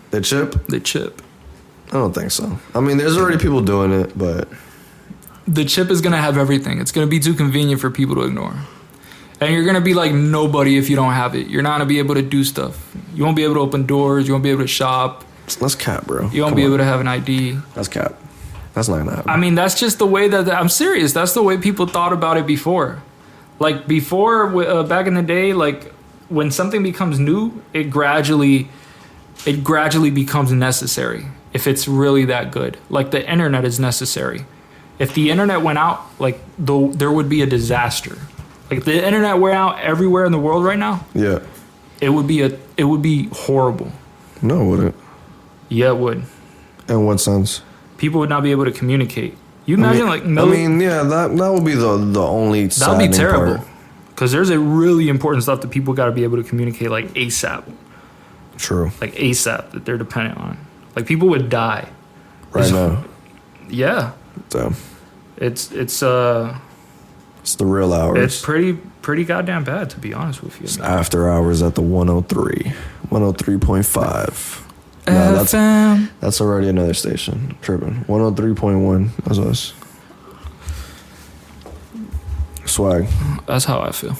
The chip? The chip. I don't think so. I mean, there's already people doing it, but The chip is gonna have everything. It's gonna be too convenient for people to ignore. And you're gonna be like nobody if you don't have it. You're not gonna be able to do stuff. You won't be able to open doors. You won't be able to shop. that's cap, bro. You won't be able to have an ID. That's cap. That's not gonna happen. I mean, that's just the way that I'm serious. That's the way people thought about it before. Like before, back in the day, like when something becomes new, it gradually becomes necessary. If it's really that good, like the internet is necessary. If the internet went out, like there would be a disaster. Like if the internet went out everywhere in the world right now, Yeah. it would be horrible. No, it wouldn't. Yeah, it would. In what sense? People would not be able to communicate. You imagine yeah, that would be the only. that would be terrible. Because there's a really important stuff that people got to be able to communicate like ASAP. True. Like ASAP that they're dependent on. Like people would die. Right now. Yeah. Damn. It's It's the real hours. It's pretty goddamn bad, to be honest with you. It's after hours at the 103, 103.5. No, FM. that's already another station. Tripping. 103.1. That's us. Swag. That's how I feel.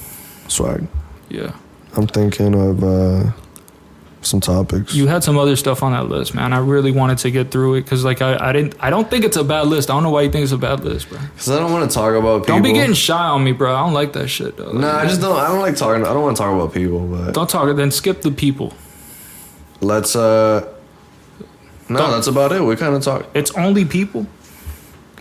Swag. Yeah. I'm thinking of some topics. You had some other stuff on that list, man. I really wanted to get through it because, like, I don't think it's a bad list. I don't know why you think it's a bad list, bro. Because I don't want to talk about people. Don't be getting shy on me, bro. I don't like that shit, though. No, I just don't. I don't like talking. I don't want to talk about people, but Don't talk. Then skip the people. let's. No, that's about it. We kind of talk. It's only people.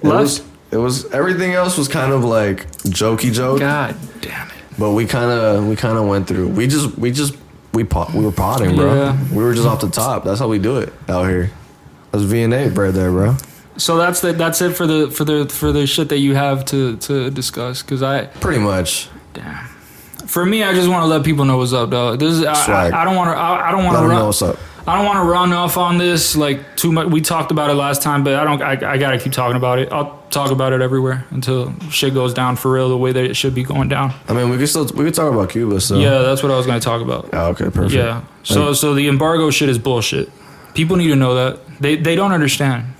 It was everything else was kind of like jokey joke. God damn it. But we kind of went through. We were potting, bro. Yeah. We were just off the top. That's how we do it out here. That's N APE right there, bro. So that's it for the shit that you have to discuss. Cause Pretty much. damn. For me, I just want to let people know what's up, dog. This is I don't want to Let them know what's up. I don't want to run off on this like too much. We talked about it last time, but I gotta keep talking about it. I'll talk about it everywhere until shit goes down for real the way that it should be going down. I mean, we could talk about Cuba. So Yeah, that's what I was gonna talk about. Oh, okay, perfect. Yeah. So the embargo shit is bullshit. People need to know that. They don't understand.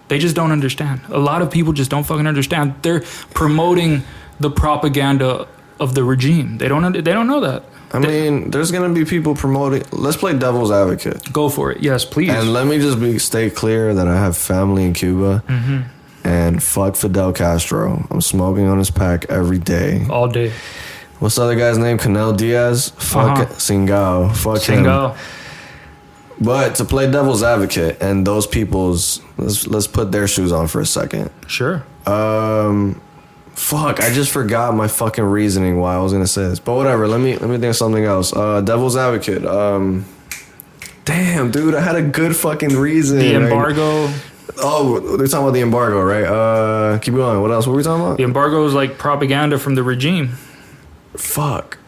They just don't understand. A lot of people just don't fucking understand. They're promoting the propaganda of the regime. They don't know that. I mean, there's gonna be people promoting. Let's play devil's advocate. Go for it. Yes, please. And let me just stay clear that I have family in Cuba. Mm-hmm. And fuck Fidel Castro. I'm smoking on his pack every day. All day. What's the other guy's name? Canel Diaz? Fuck Singao. Fuck him. Singao. But to play devil's advocate and those people's, let's put their shoes on for a second. Sure. Fuck, I just forgot my fucking reasoning why I was gonna say this. But whatever, let me think of something else. Devil's advocate. Damn, dude, I had a good fucking reason. The embargo. Oh, they're talking about the embargo, right? Keep going. What else? What were we talking about? The embargo is like propaganda from the regime. Fuck.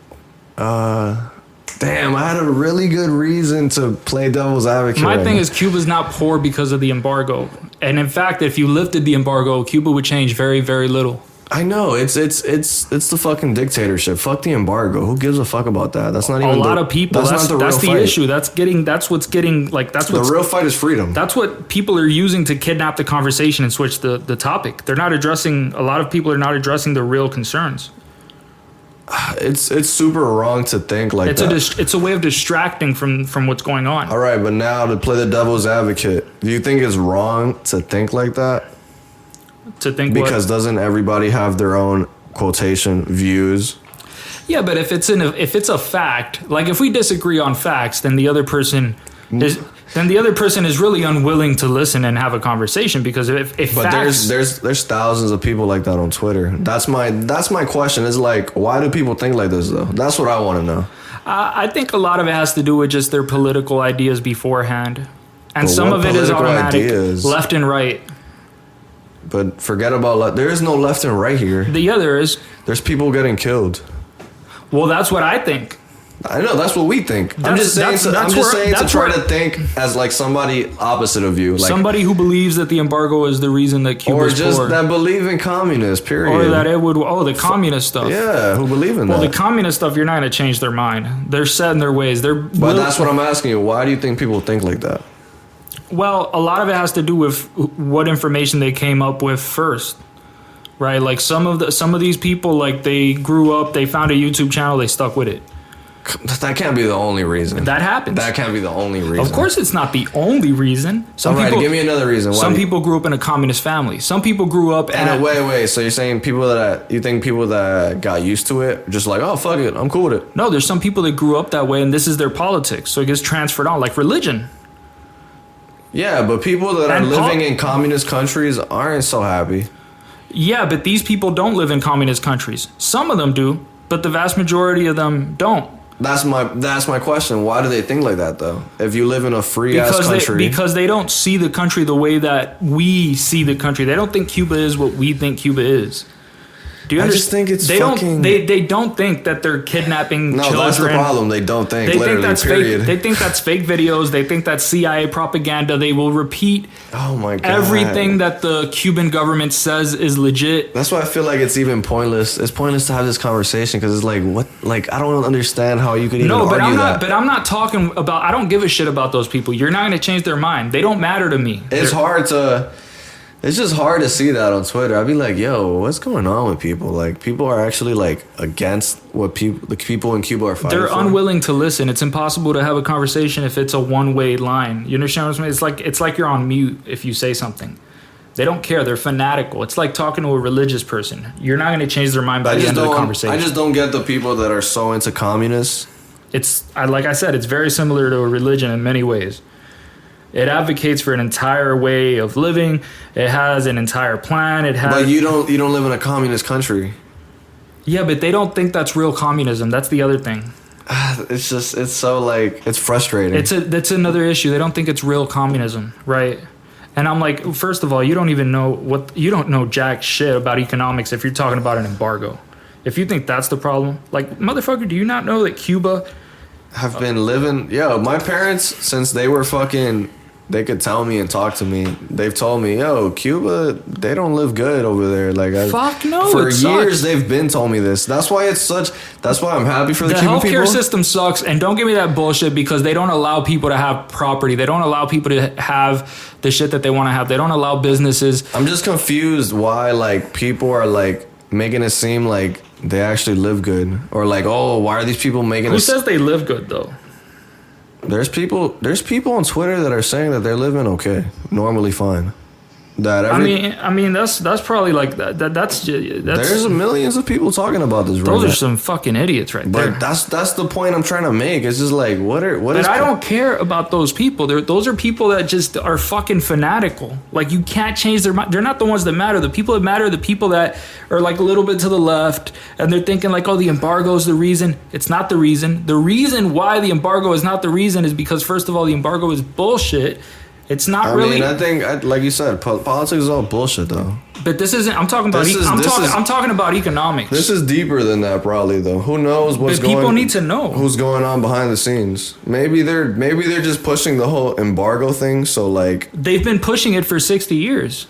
Damn, I had a really good reason to play devil's advocate. My thing is Cuba's not poor because of the embargo. And in fact, if you lifted the embargo, Cuba would change very, very little. I know it's the fucking dictatorship. Fuck the embargo. Who gives a fuck about that? That's not even a lot of people. That's the issue. That's the real fight is freedom. That's what people are using to kidnap the conversation and switch the topic. They're not addressing. A lot of people are not addressing the real concerns. It's super wrong to think like that. It's a way of distracting from what's going on. All right, but now to play the devil's advocate, do you think it's wrong to think like that? To think because doesn't everybody have their own quotation views? Yeah, but if it's a fact, like if we disagree on facts, then the other person is really unwilling to listen and have a conversation because if but facts, there's thousands of people like that on Twitter. That's my question. Is like, why do people think like this though? That's what I want to know. I think a lot of it has to do with just their political ideas beforehand, and but some of it is automatic, ideas? Left and right. But forget about there is no left and right here. Yeah, there is. There's people getting killed. Well, that's what I think. I know that's what we think. I'm just saying to try to think as like somebody opposite of you, like somebody who believes that the embargo is the reason that Cuba's or just poor. That believe in communists. Period. Or that it would. Oh, the communist stuff. Yeah, who believe in that? Well, the communist stuff, you're not going to change their mind. They're set in their ways. But that's what I'm asking you. Why do you think people think like that? Well, a lot of it has to do with what information they came up with first, right? Like some of these people, like they grew up, they found a YouTube channel, they stuck with it. That can't be the only reason. That happens. That can't be the only reason. Of course, it's not the only reason. Give me another reason. Some people grew up in a communist family. Some people grew up. Wait. So you're saying people that got used to it, just like, oh fuck it, I'm cool with it. No, there's some people that grew up that way, and this is their politics, so it gets transferred on, like religion. Yeah, but people that are living in communist countries aren't so happy. Yeah, but these people don't live in communist countries. Some of them do, but the vast majority of them don't. That's my question. Why do they think like that though? If you live in a free ass country, because they don't see the country the way that we see the country. They don't think Cuba is what we think Cuba is. Do you understand? I just think it's they fucking... they don't think that they're kidnapping children. No, that's the problem. They don't think. They literally, think that's period. fake. They think that's fake videos. They think that's CIA propaganda. They will repeat Oh my god. everything that the Cuban government says is legit. That's why I feel like it's even pointless. It's pointless to have this conversation because it's like, what? Like, I don't understand how you could even argue that. But I'm not talking about. I don't give a shit about those people. You're not going to change their mind. They don't matter to me. It's just hard to see that on Twitter. I'd be like, yo, what's going on with people? Like, people are actually like against what the people in Cuba are fighting They're for. unwilling to listen. It's impossible to have a conversation if it's a one-way line. You understand what I'm saying? It's like you're on mute if you say something. They don't care. They're fanatical. It's like talking to a religious person. You're not going to change their mind by the end of the conversation. I just don't get the people that are so into communists. Like I said, it's very similar to a religion in many ways. It advocates for an entire way of living. It has an entire plan. But you don't live in a communist country. Yeah, but they don't think that's real communism. That's the other thing. It's so like, it's frustrating. That's another issue. They don't think it's real communism, right? And I'm like, first of all, you don't know jack shit about economics if you're talking about an embargo. If you think that's the problem, like, motherfucker, do you not know that Cuba have been living... Yo, my parents, since they were fucking... They could tell me and talk to me. They've told me, yo, Cuba, they don't live good over there. Like, fuck no, for it years sucks. they've been told me this. That's why I'm happy for the Cuban people. The healthcare system sucks, and don't give me that bullshit because they don't allow people to have property. They don't allow people to have the shit that they want to have. They don't allow businesses. I'm just confused why, like, people are, like, making it seem like they actually live good. Or, like, oh, why are these people making Who says they live good, though? There's people on Twitter that are saying that they're living okay, normally fine. I mean that's probably like that's there's millions of people talking about this. Those are some fucking idiots right there. But that's the point I'm trying to make. It's just like I don't care about those people. Those are people that just are fucking fanatical. Like, you can't change their mind. They're not the ones that matter. The people that matter are the people that are like a little bit to the left, and they're thinking like, oh, the embargo is the reason. It's not the reason. The reason why the embargo is not the reason is because, first of all, the embargo is bullshit. It's not really. I think, like you said, politics is all bullshit, though. But this isn't. I'm talking about. I'm talking about economics. This is deeper than that, probably, though. Who knows what's going on? People need to know who's going on behind the scenes. Maybe they're just pushing the whole embargo thing. So, like, they've been pushing it for 60 years.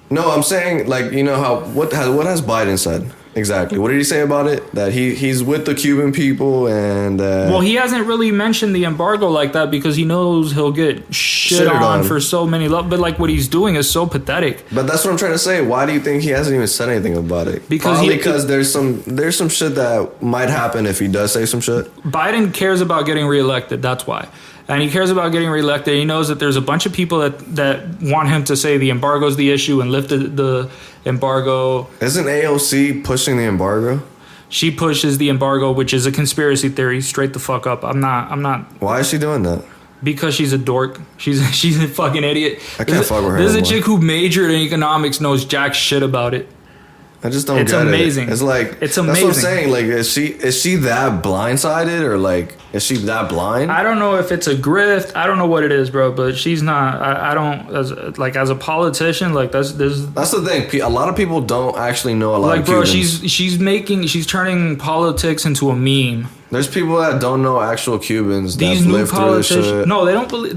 No, I'm saying, like, you know how what has Biden said? Exactly. What did he say about it? That he's with the Cuban people and... well, he hasn't really mentioned the embargo like that because he knows he'll get shit on for so many... But, like, what he's doing is so pathetic. But that's what I'm trying to say. Why do you think he hasn't even said anything about it? Because there's some shit that might happen if he does say some shit. Biden cares about getting reelected. That's why. And he cares about getting reelected. He knows that there's a bunch of people that want him to say the embargo is the issue and lift the embargo. Isn't AOC pushing the embargo? She pushes the embargo, which is a conspiracy theory. Straight the fuck up. I'm not. Why is she doing that? Because she's a dork. She's a fucking idiot. I can't fuck with her. This is a chick who majored in economics, knows jack shit about it. I just don't get it. It's amazing. It's like, it's amazing. That's what I'm saying. Like, is she that blindsided, or like, is she that blind? I don't know if it's a grift. I don't know what it is, bro. But she's not. I don't as a politician. Like, that's the thing. A lot of people don't actually know a lot. Like, bro, she's turning politics into a meme. There's people that don't know actual Cubans. These that new live politicians. Through this shit. No, they don't believe.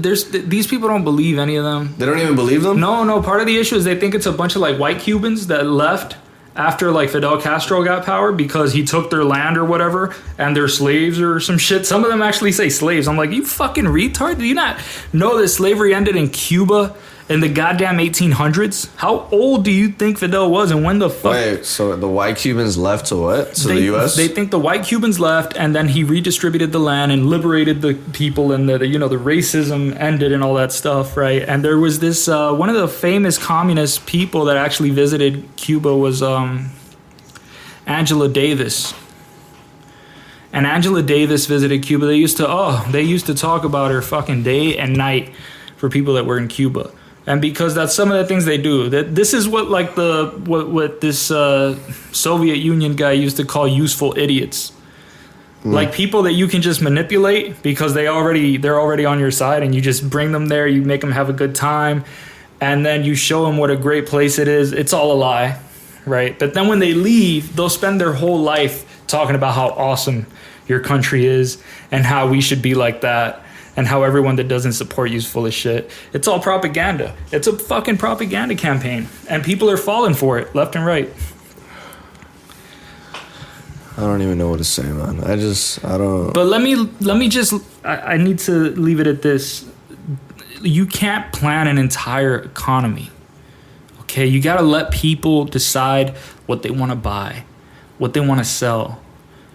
These people don't believe any of them. They don't even believe them. No. Part of the issue is they think it's a bunch of like white Cubans that left after like Fidel Castro got power because he took their land or whatever, and they're slaves or some shit. Some of them actually say slaves. I'm like, you fucking retard. Do you not know that slavery ended in Cuba in the goddamn 1800s? How old do you think Fidel was, and when the fuck? Wait, so the white Cubans left to what? To the U.S.? They think the white Cubans left, and then he redistributed the land and liberated the people, and the racism ended and all that stuff, right? And there was this one of the famous communist people that actually visited Cuba was Angela Davis. And Angela Davis visited Cuba. They used to talk about her fucking day and night for people that were in Cuba. And because that's some of the things they do. That this is what like what this Soviet Union guy used to call useful idiots. Like people that you can just manipulate because they're already on your side, and you just bring them there, you make them have a good time, and then you show them what a great place it is. It's all a lie. right? But then when they leave, they'll spend their whole life talking about how awesome your country is and how we should be like that and how everyone that doesn't support you is full of shit. It's all propaganda. It's a fucking propaganda campaign, and people are falling for it left and right. I don't even know what to say, man. I don't. But let me just, I need to leave it at this. You can't plan an entire economy. Okay, you got to let people decide what they want to buy, what they want to sell.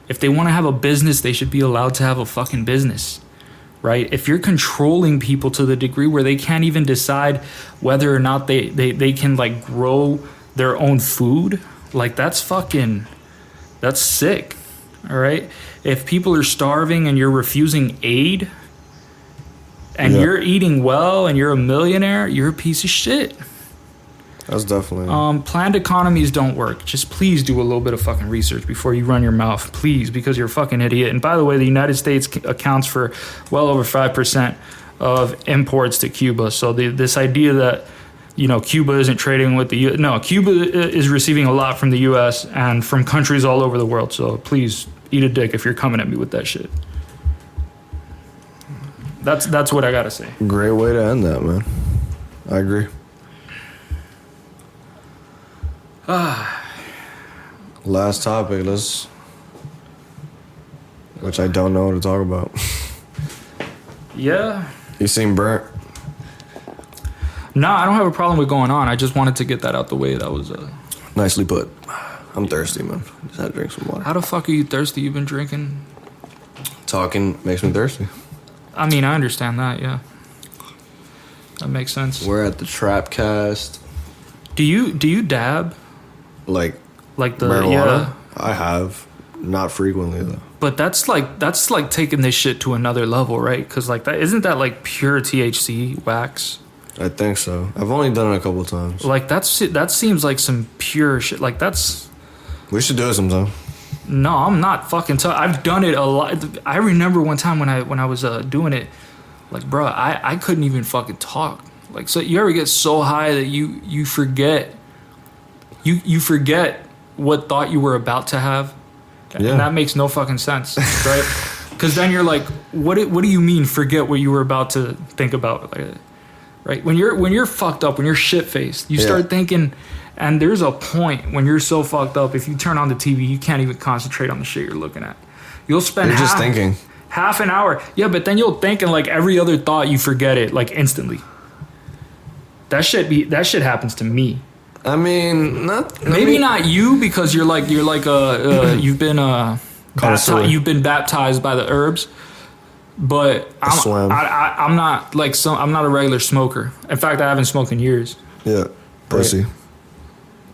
If they want to have a business, they should be allowed to have a fucking business, right? If you're controlling people to the degree where they can't even decide whether or not they can like grow their own food, like that's sick, all right? If people are starving and you're refusing aid and you're eating well and you're a millionaire, you're a piece of shit. That's definitely... Planned economies don't work. Just please do a little bit of fucking research before you run your mouth, please, because you're a fucking idiot. And by the way, the United States accounts for well over 5% of imports to Cuba. So this idea that, you know, Cuba isn't trading with the U.S. No, Cuba is receiving a lot from the U.S. and from countries all over the world. So please eat a dick if you're coming at me with that shit. That's what I gotta say. Great way to end that, man. I agree. Last topic, which I don't know what to talk about. Yeah. You seem burnt. No, I don't have a problem with going on. I just wanted to get that out the way. That was nicely put. I'm thirsty, man. Just had to drink some water. How the fuck are you thirsty? You've been drinking? Talking makes me thirsty. I mean, I understand that, yeah. That makes sense. We're at the Trapcast. Do you dab? Like the marijuana? Yeah. I have. Not frequently though. But that's like taking this shit to another level, right? Because like that isn't that like pure THC wax? I think so. I've only done it a couple of times. Like that seems like some pure shit. Like that's. We should do it sometime. No, I'm not fucking. I've done it a lot. I remember one time when I was doing it, like bro, I couldn't even fucking talk. Like, so you ever get so high that you forget. You forget what thought you were about to have, yeah. And that makes no fucking sense, right? Because then you're like, what do you mean forget what you were about to think about, right? When you're fucked up, when you're shit faced, you start thinking, and there's a point when you're so fucked up, if you turn on the TV, you can't even concentrate on the shit you're looking at. You'll spend just thinking half an hour, yeah, but then you'll think and like every other thought you forget it like instantly. That shit happens to me. I mean, not you because you're like you've been you've been baptized by the herbs, but I'm not like I'm not a regular smoker. In fact, I haven't smoked in years. Yeah, pussy. Right?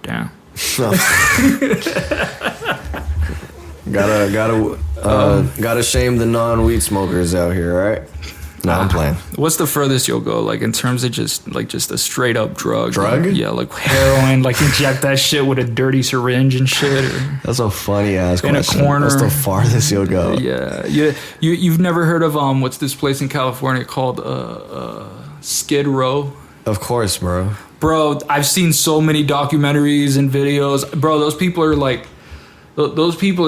Damn. No. Gotta shame the non-weed smokers out here, right? No, I'm playing. What's the furthest you'll go, like in terms of just a straight up drug? Drug? Like, yeah, like heroin, like inject that shit with a dirty syringe and shit. Or that's a funny ass question. In a corner. That's the farthest you'll go. Yeah. You've never heard of what's this place in California called Skid Row? Of course, bro. Bro, I've seen so many documentaries and videos. Bro, those people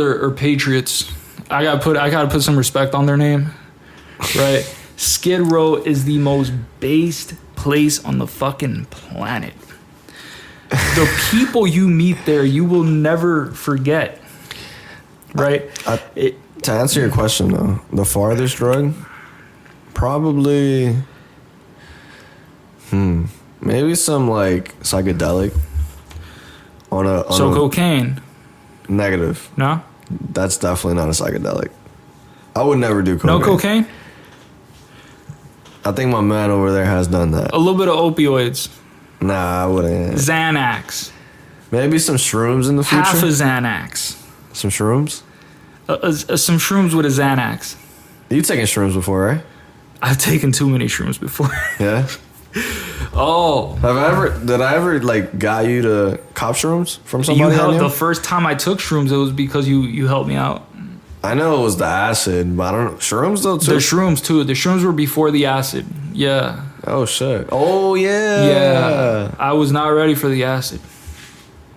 are patriots. I gotta put some respect on their name, right? Skid Row is the most based place on the fucking planet. The people you meet there, you will never forget, right? To answer your question, though, the farthest drug, probably, maybe some like psychedelic. Cocaine. Negative. No? That's definitely not a psychedelic. I would never do cocaine. No cocaine? I think my man over there has done that. A little bit of opioids. Nah, I wouldn't. Xanax. Maybe some shrooms in the future. Half a Xanax. Some shrooms? Some shrooms with a Xanax. You've taken shrooms before, right? I've taken too many shrooms before. Yeah? Oh. Did I ever like got you to cop shrooms from somebody? The first time I took shrooms, it was because you helped me out. I know it was the acid, but I don't know. Shrooms though too? The shrooms too. The shrooms were before the acid. Yeah. Oh shit. Oh yeah. Yeah. I was not ready for the acid.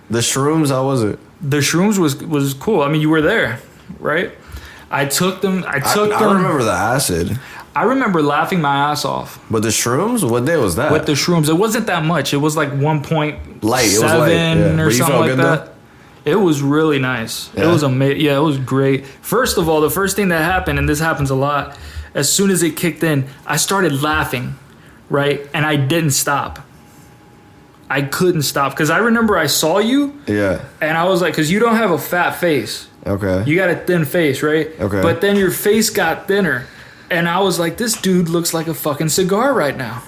The shrooms, how was it? The shrooms was cool. I mean, you were there, right? I took them. I remember the acid. I remember laughing my ass off. But the shrooms, what day was that? With the shrooms, it wasn't that much. It was like 1.7 light. It was light, yeah. or something like that. Though? It was really nice. Yeah. It was amazing. Yeah, it was great. First of all, the first thing that happened, and this happens a lot, as soon as it kicked in, I started laughing, right? And I didn't stop. I couldn't stop because I remember I saw you. Yeah. And I was like, because you don't have a fat face. Okay. You got a thin face, right? Okay. But then your face got thinner. And I was like, this dude looks like a fucking cigar right now.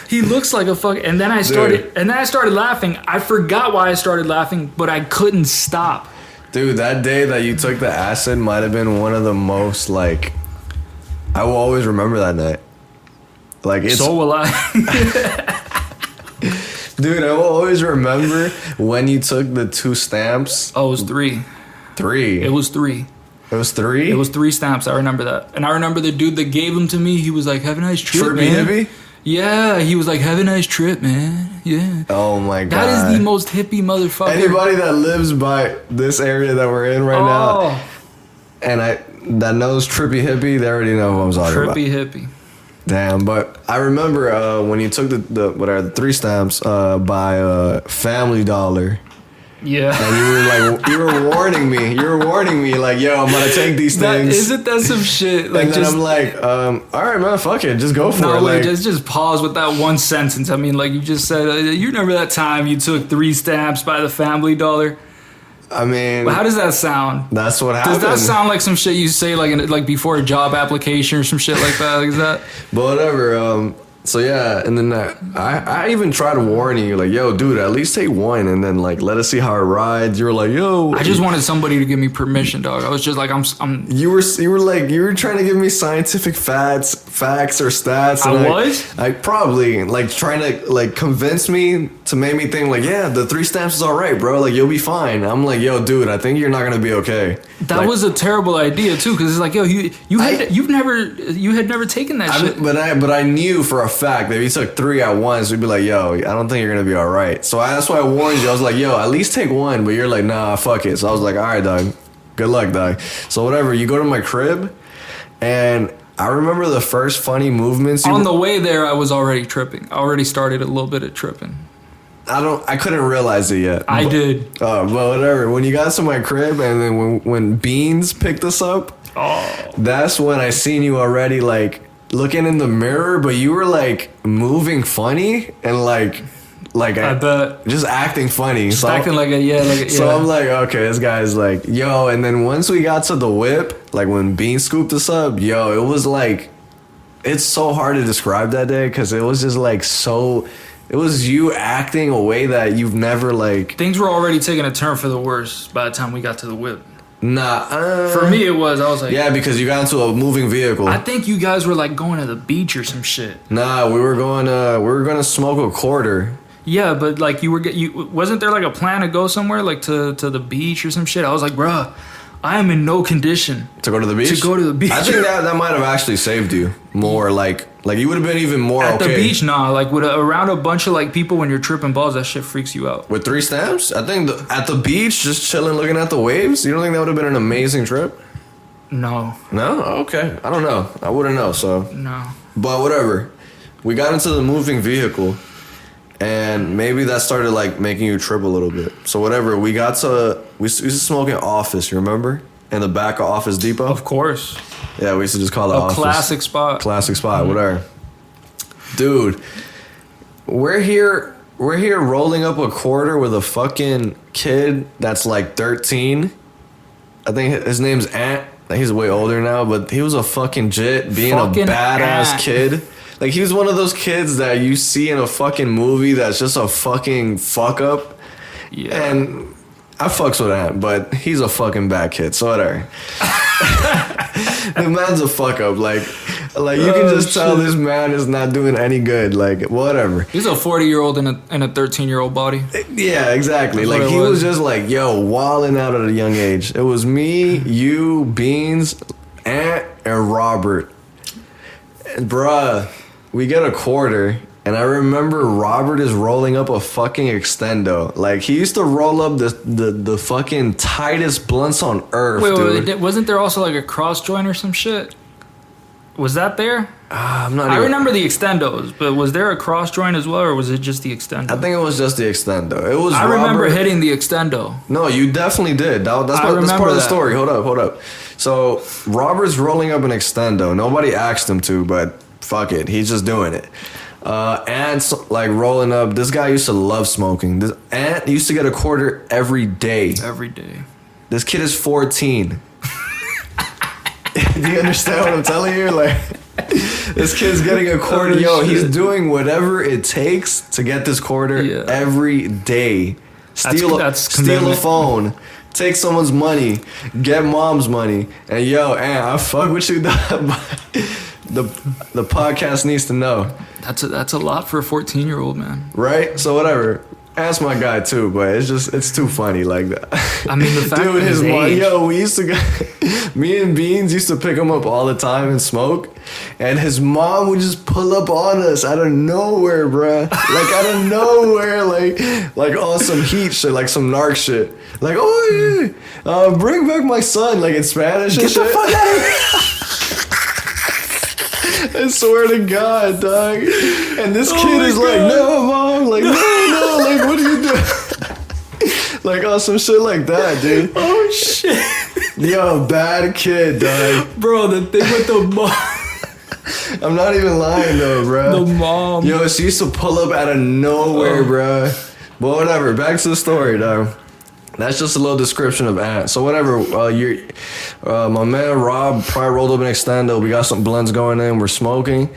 He looks like a fuck. And then I started laughing. I forgot why I started laughing, but I couldn't stop. Dude, that day that you took the acid might have been one of the most, like, I will always remember that night. Like, it's so will I. Dude, I will always remember when you took the 2 stamps. Oh, it was 3. 3. It was 3. It was 3? It was 3 stamps. I remember that. And I remember the dude that gave them to me. He was like, have a nice trip, Trippy man. hippie? Yeah, he was like, have a nice trip, man. Yeah. Oh my God. That is the most hippie motherfucker. Anybody that lives by this area that we're in right now, and that knows Trippy Hippie, they already know who I'm talking about. Trippy Hippie. Damn, but I remember when you took the 3 stamps by Family Dollar. Yeah. And you were warning me. You were warning me, like, yo, I'm gonna take these things. Isn't that some shit? Like, and then I'm like, all right, man, fuck it, just go for it. Wait, just pause with that one sentence. I mean, like you just said, you remember that time you took 3 stamps by the Family Dollar? I mean, how does that sound? That's what happened. Does that sound like some shit you say like before a job application or some shit like that? Like that? But whatever. So yeah, and then I even tried to warn you, like, yo, dude, at least take 1, and then like let us see how it rides. You were like, yo, I just wanted somebody to give me permission, dog. I was just like, I'm. You were trying to give me scientific facts or stats. And I probably like trying to like convince me to make me think like, yeah, the 3 stamps is all right, bro. Like you'll be fine. I'm like, yo, dude, I think you're not gonna be okay. That was a terrible idea too, because it's like, yo, you had never taken that shit. But I knew for a fact that if you took 3 at once, we'd be like, yo, I don't think you're gonna be all right. So that's why I warned you. I was like, yo, at least take 1. But you're like, nah, fuck it. So I was like, all right, dog. Good luck, dog. So whatever. You go to my crib, and I remember the first funny movements. On the way there, I was already tripping. I already started a little bit of tripping. I couldn't realize it yet. I did. Oh, but whatever. When you got to my crib, and then when Beans picked us up, that's when I seen you already like looking in the mirror, but you were like moving funny and like I bet just acting funny. Just acting like a So I'm like, okay, this guy's like, yo. And then once we got to the whip, like when Beans scooped us up, yo, it was like, it's so hard to describe that day because it was just like so. It was you acting a way that you've never like. Things were already taking a turn for the worse by the time we got to the whip. Nah. For me, it was. I was like, yeah, because you got into a moving vehicle. I think you guys were like going to the beach or some shit. Nah, we were going to smoke a quarter. Yeah, but like you wasn't there like a plan to go somewhere like to the beach or some shit? I was like, bruh, I am in no condition to go to the beach. I think that might have actually saved you more. Like you would have been even more at okay. the beach. Nah, like around a bunch of like people when you're tripping balls, that shit freaks you out. With 3 stamps, I think at the beach, just chilling, looking at the waves. You don't think that would have been an amazing trip? No. No? Okay. I don't know. I wouldn't know. So no. But whatever. We got into the moving vehicle. And maybe that started like making you trip a little bit. So whatever, we used to smoke in Office, you remember? In the back of Office Depot? Of course. Yeah, we used to just call it Office. Classic spot. Classic spot, whatever. Dude, we're here rolling up a quarter with a fucking kid that's like 13. I think his name's Ant. He's way older now, but he was a fucking jit, being a badass kid. Like, he was one of those kids that you see in a fucking movie that's just a fucking fuck up. Yeah. And I fucks with Ant, but he's a fucking bad kid, so whatever. The man's a fuck up. Like you can just tell this man is not doing any good. Like, whatever. He's a 40-year-old in a 13-year-old body. Yeah, exactly. Like, he was just like, yo, wilding out at a young age. It was me, you, Beans, Ant, and Robert. And bruh, we get a quarter, And I remember Robert is rolling up a fucking extendo. Like, he used to roll up the fucking tightest blunts on earth, dude. Wait, wasn't there also like a cross joint or some shit? Was that there? I'm not I even... remember the extendos, but was there a cross joint as well, or was it just the extendo? I think it was just the extendo. It was I Robert... remember hitting the extendo. No, you definitely did. That's part of the story. Hold up. So, Robert's rolling up an extendo. Nobody asked him to, but fuck it. He's just doing it. Ant's like rolling up. This guy used to love smoking. This Ant used to get a quarter every day. Every day. This kid is 14. Do you understand what I'm telling you? Like, this kid's getting a quarter. He's doing whatever it takes to get this quarter every day. Steal a phone. Take someone's money. Get mom's money. And Ant, I fuck with you. The podcast needs to know. That's a lot for a 14-year-old, man. Right? So whatever. Ask my guy too, but it's too funny like that. I mean, the fact dude, his mom, we used to me and Beans used to pick him up all the time and smoke, and his mom would just pull up on us out of nowhere, bruh. Like out of nowhere, like on some heat shit, like some narc shit. Like, oh yeah, bring back my son, like in Spanish and shit. Get the fuck out of here. I swear to God, dog. And this kid is like, no, mom. Like, no. Like, what are you doing? Like, on some shit like that, dude. Oh, shit. Yo, bad kid, dog. Bro, the thing with the mom. I'm not even lying, though, bro. The mom. Yo, she used to pull up out of nowhere, bro. But whatever. Back to the story, dog. That's just a little description of Ant. So whatever, my man Rob probably rolled up an extendo. We got some blunts going in. We're smoking,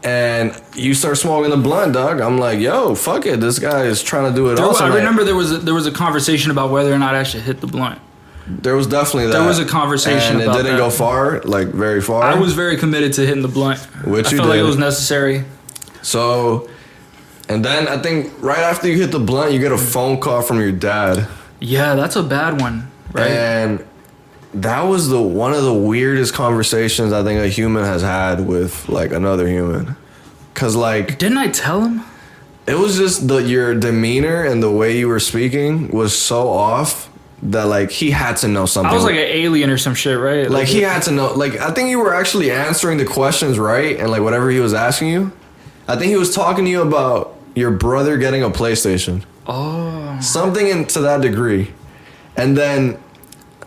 and you start smoking the blunt, dog. I'm like, yo, fuck it. This guy is trying to do it. I remember there was a conversation about whether or not I should hit the blunt. There was definitely that. There was a conversation, and it didn't go far, like very far. I was very committed to hitting the blunt. Which you did. I felt like it was necessary. So. And then I think right after you hit the blunt, you get a phone call from your dad. Yeah, that's a bad one, right? And that was one of the weirdest conversations I think a human has had with like another human. Cause like, didn't I tell him? It was just your demeanor and the way you were speaking was so off that like he had to know something. I was like an alien or some shit, right? Like he had to know. Like I think you were actually answering the questions right, and like whatever he was asking you. I think he was talking to you about your brother getting a PlayStation. Oh. Something to that degree. And then,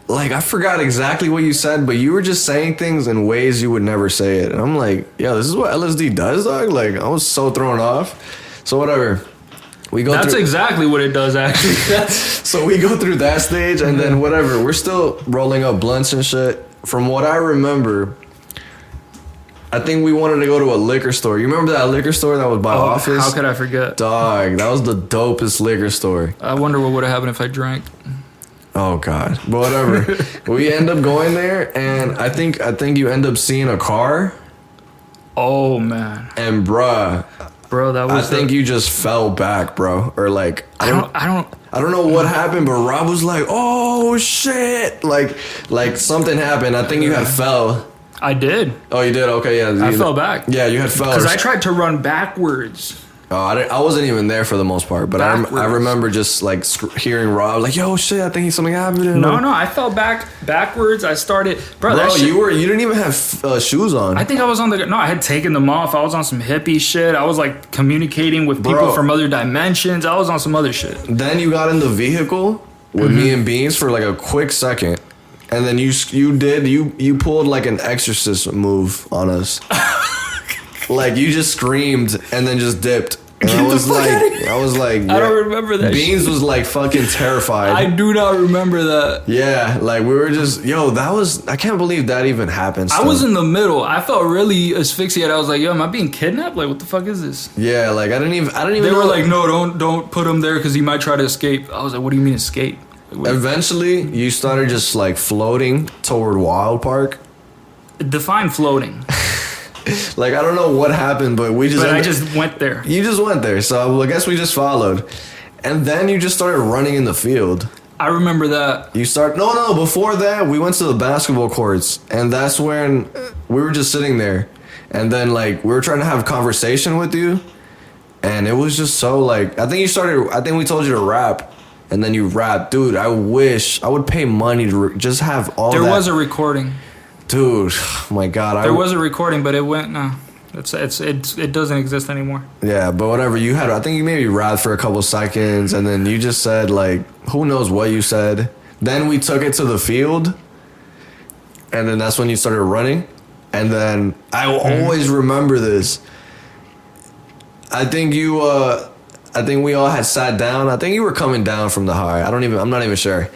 like, I forgot exactly what you said, but you were just saying things in ways you would never say it. And I'm like, yo, this is what LSD does, dog? Like, I was so thrown off. So whatever. That's exactly what it does, actually. So we go through that stage, and then whatever. We're still rolling up blunts and shit. From what I remember, I think we wanted to go to a liquor store. You remember that liquor store that was by office? How could I forget? Dog, that was the dopest liquor store. I wonder what would have happened if I drank. Oh God, but whatever. We end up going there, and I think you end up seeing a car. Oh man. And bro, that was. I think you just fell back, bro, or like I don't know what happened, but Rob was like, "Oh shit!" Like something happened. I think you had fell. I did. Oh, you did? Okay, yeah. I fell back. Yeah, you had fell. Because I tried to run backwards. Oh, I wasn't even there for the most part, but I remember just like hearing Rob like, "Yo, shit, I think something happened." No, I fell backwards. I started, bro. You didn't even have shoes on. I think I was I had taken them off. I was on some hippie shit. I was like communicating with people from other dimensions. I was on some other shit. Then you got in the vehicle with me and Beans for like a quick second. And then you pulled like an exorcist move on us. Like you just screamed and then just dipped. And I was like, I don't remember that. Beans was like fucking terrified. I do not remember that. Yeah, like we were just, I can't believe that even happened. I was in the middle. I felt really asphyxiated. I was like, yo, am I being kidnapped? Like, what the fuck is this? Yeah, like I didn't even They were like, no, don't put him there because he might try to escape. I was like, what do you mean escape? Eventually, you started just like floating toward Wild Park. Define floating. Like I don't know what happened, but I just went there. You just went there, so I guess we just followed, and then you just started running in the field. I remember that. No. Before that, we went to the basketball courts, and that's when we were just sitting there, And then like we were trying to have a conversation with you, and it was just so like I think we told you to rap, and then you rap, dude. I wish I would pay money to just have all. There was a recording, dude. Oh my God, there was a recording, but it went no. It doesn't exist anymore. Yeah, but whatever. I think you maybe rapped for a couple seconds, and then you just said like, who knows what you said. Then we took it to the field, and then that's when you started running. And then I will always remember this. I think we all had sat down. I think you were coming down from the high. I'm not even sure.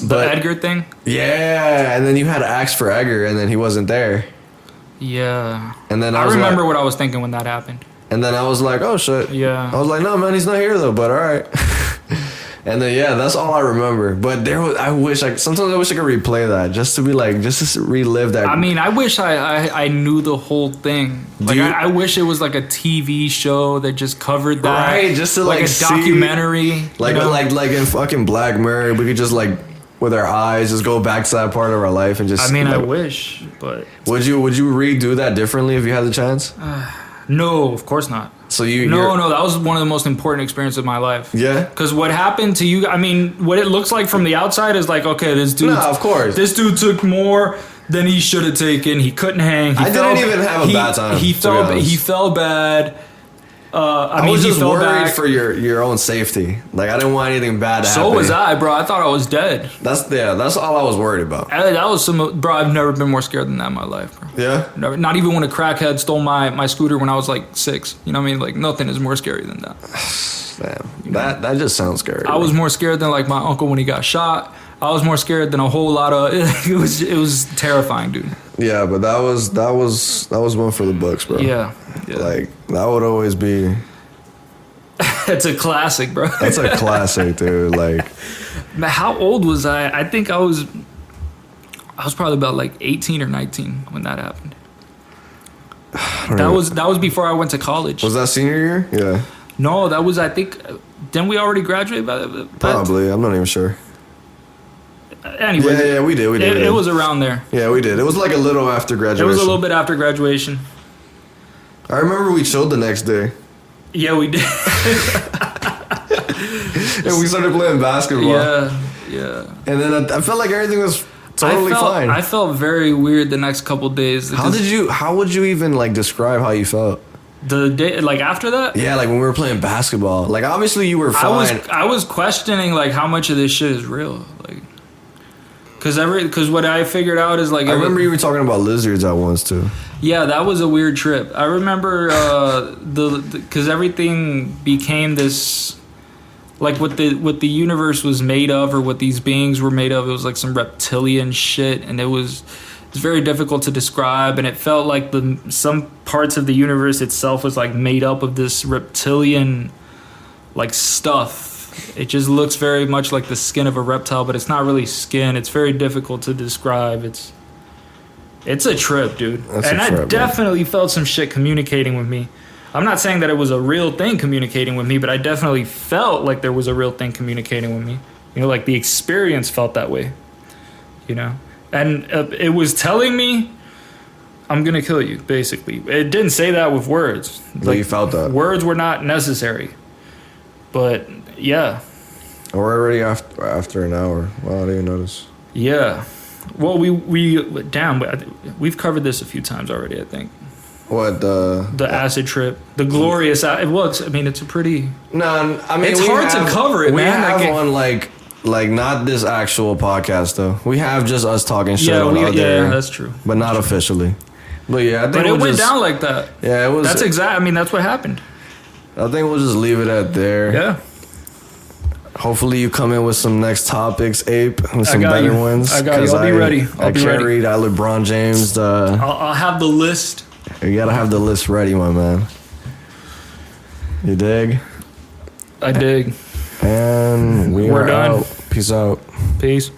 The Edgar thing? Yeah, and then you had asked for Edgar, and then he wasn't there. Yeah. And then I remember what I was thinking when that happened. And then I was like, oh shit. Yeah. I was like, no man, he's not here though, but all right. And then yeah, that's all I remember. But sometimes I wish I could replay that just to relive that. I mean, I wish I knew the whole thing. Like I wish it was like a TV show that just covered that. Right, just to like a documentary. Like in fucking Black Mirror, we could just like with our eyes just go back to that part of our life and just. I mean, like, I wish, but would you redo that differently if you had the chance? No, of course not. So no, that was one of the most important experiences of my life. Yeah. Because what happened to you? I mean, what it looks like from the outside is like, okay, this dude. No, of course. This dude took more than he should have taken. He couldn't hang. I didn't even have a bad time. He fell bad. I was just worried for your own safety. Like I didn't want anything bad to happen. So was I, bro. I thought I was dead. That's all I was worried about. That was bro. I've never been more scared than that in my life, bro. Yeah. Never, not even when a crackhead stole my scooter when I was like 6. You know what I mean? Like nothing is more scary than that. Damn. That just sounds scary. I was more scared than like my uncle when he got shot. I was more scared than a whole lot of. It was terrifying, dude. Yeah, but that was one for the books, bro. Yeah. Like that would always be. It's a classic, bro. That's a classic, dude. Like, how old was I? I think I was probably about like 18 or 19 when that happened. That was before I went to college. Was that senior year? Yeah. No, that was I think. Didn't we already graduate by Probably. I'm not even sure. Anyway. Yeah, we did. It was around there. Yeah, we did. It was like a little after graduation. It was a little bit after graduation. I remember we chilled the next day. Yeah, we did. And we started playing basketball. Yeah. And then I felt like everything was totally fine. I felt very weird the next couple days. How would you even like describe how you felt? The day, like after that? Yeah, like when we were playing basketball. Like obviously you were fine. I was questioning like how much of this shit is real. Like, cause what I figured out is like I remember you were talking about lizards at once too. Yeah, that was a weird trip. I remember because everything became this, like what the universe was made of, or what these beings were made of. It was like some reptilian shit, and it's very difficult to describe. And it felt like some parts of the universe itself was like made up of this reptilian, like stuff. It just looks very much like the skin of a reptile, but it's not really skin. It's very difficult to describe. It's a trip, dude. I definitely felt some shit communicating with me. I'm not saying that it was a real thing communicating with me, but I definitely felt like there was a real thing communicating with me. You know, like the experience felt that way. You know? And it was telling me, I'm going to kill you, basically. It didn't say that with words. But like, you felt that. Words were not necessary. But, yeah. We're already after an hour. Wow, I didn't even notice. Yeah. Well, we've covered this a few times already, I think. What the acid trip, the glorious? Well, it's a pretty. No, I mean it's hard to cover it. We man. have one like not this actual podcast though. We have just us talking shit on yeah, that's true. But not officially. But yeah, I think but it went down like that. Yeah, it was. That's exact. I mean, that's what happened. I think we'll just leave it at there. Yeah. Hopefully you come in with some next topics, Ape, with some better ones. I got you. I'll be ready. I carried LeBron James. I'll have the list. You gotta have the list ready, my man. You dig? I dig. And we're done. out. Peace out. Peace.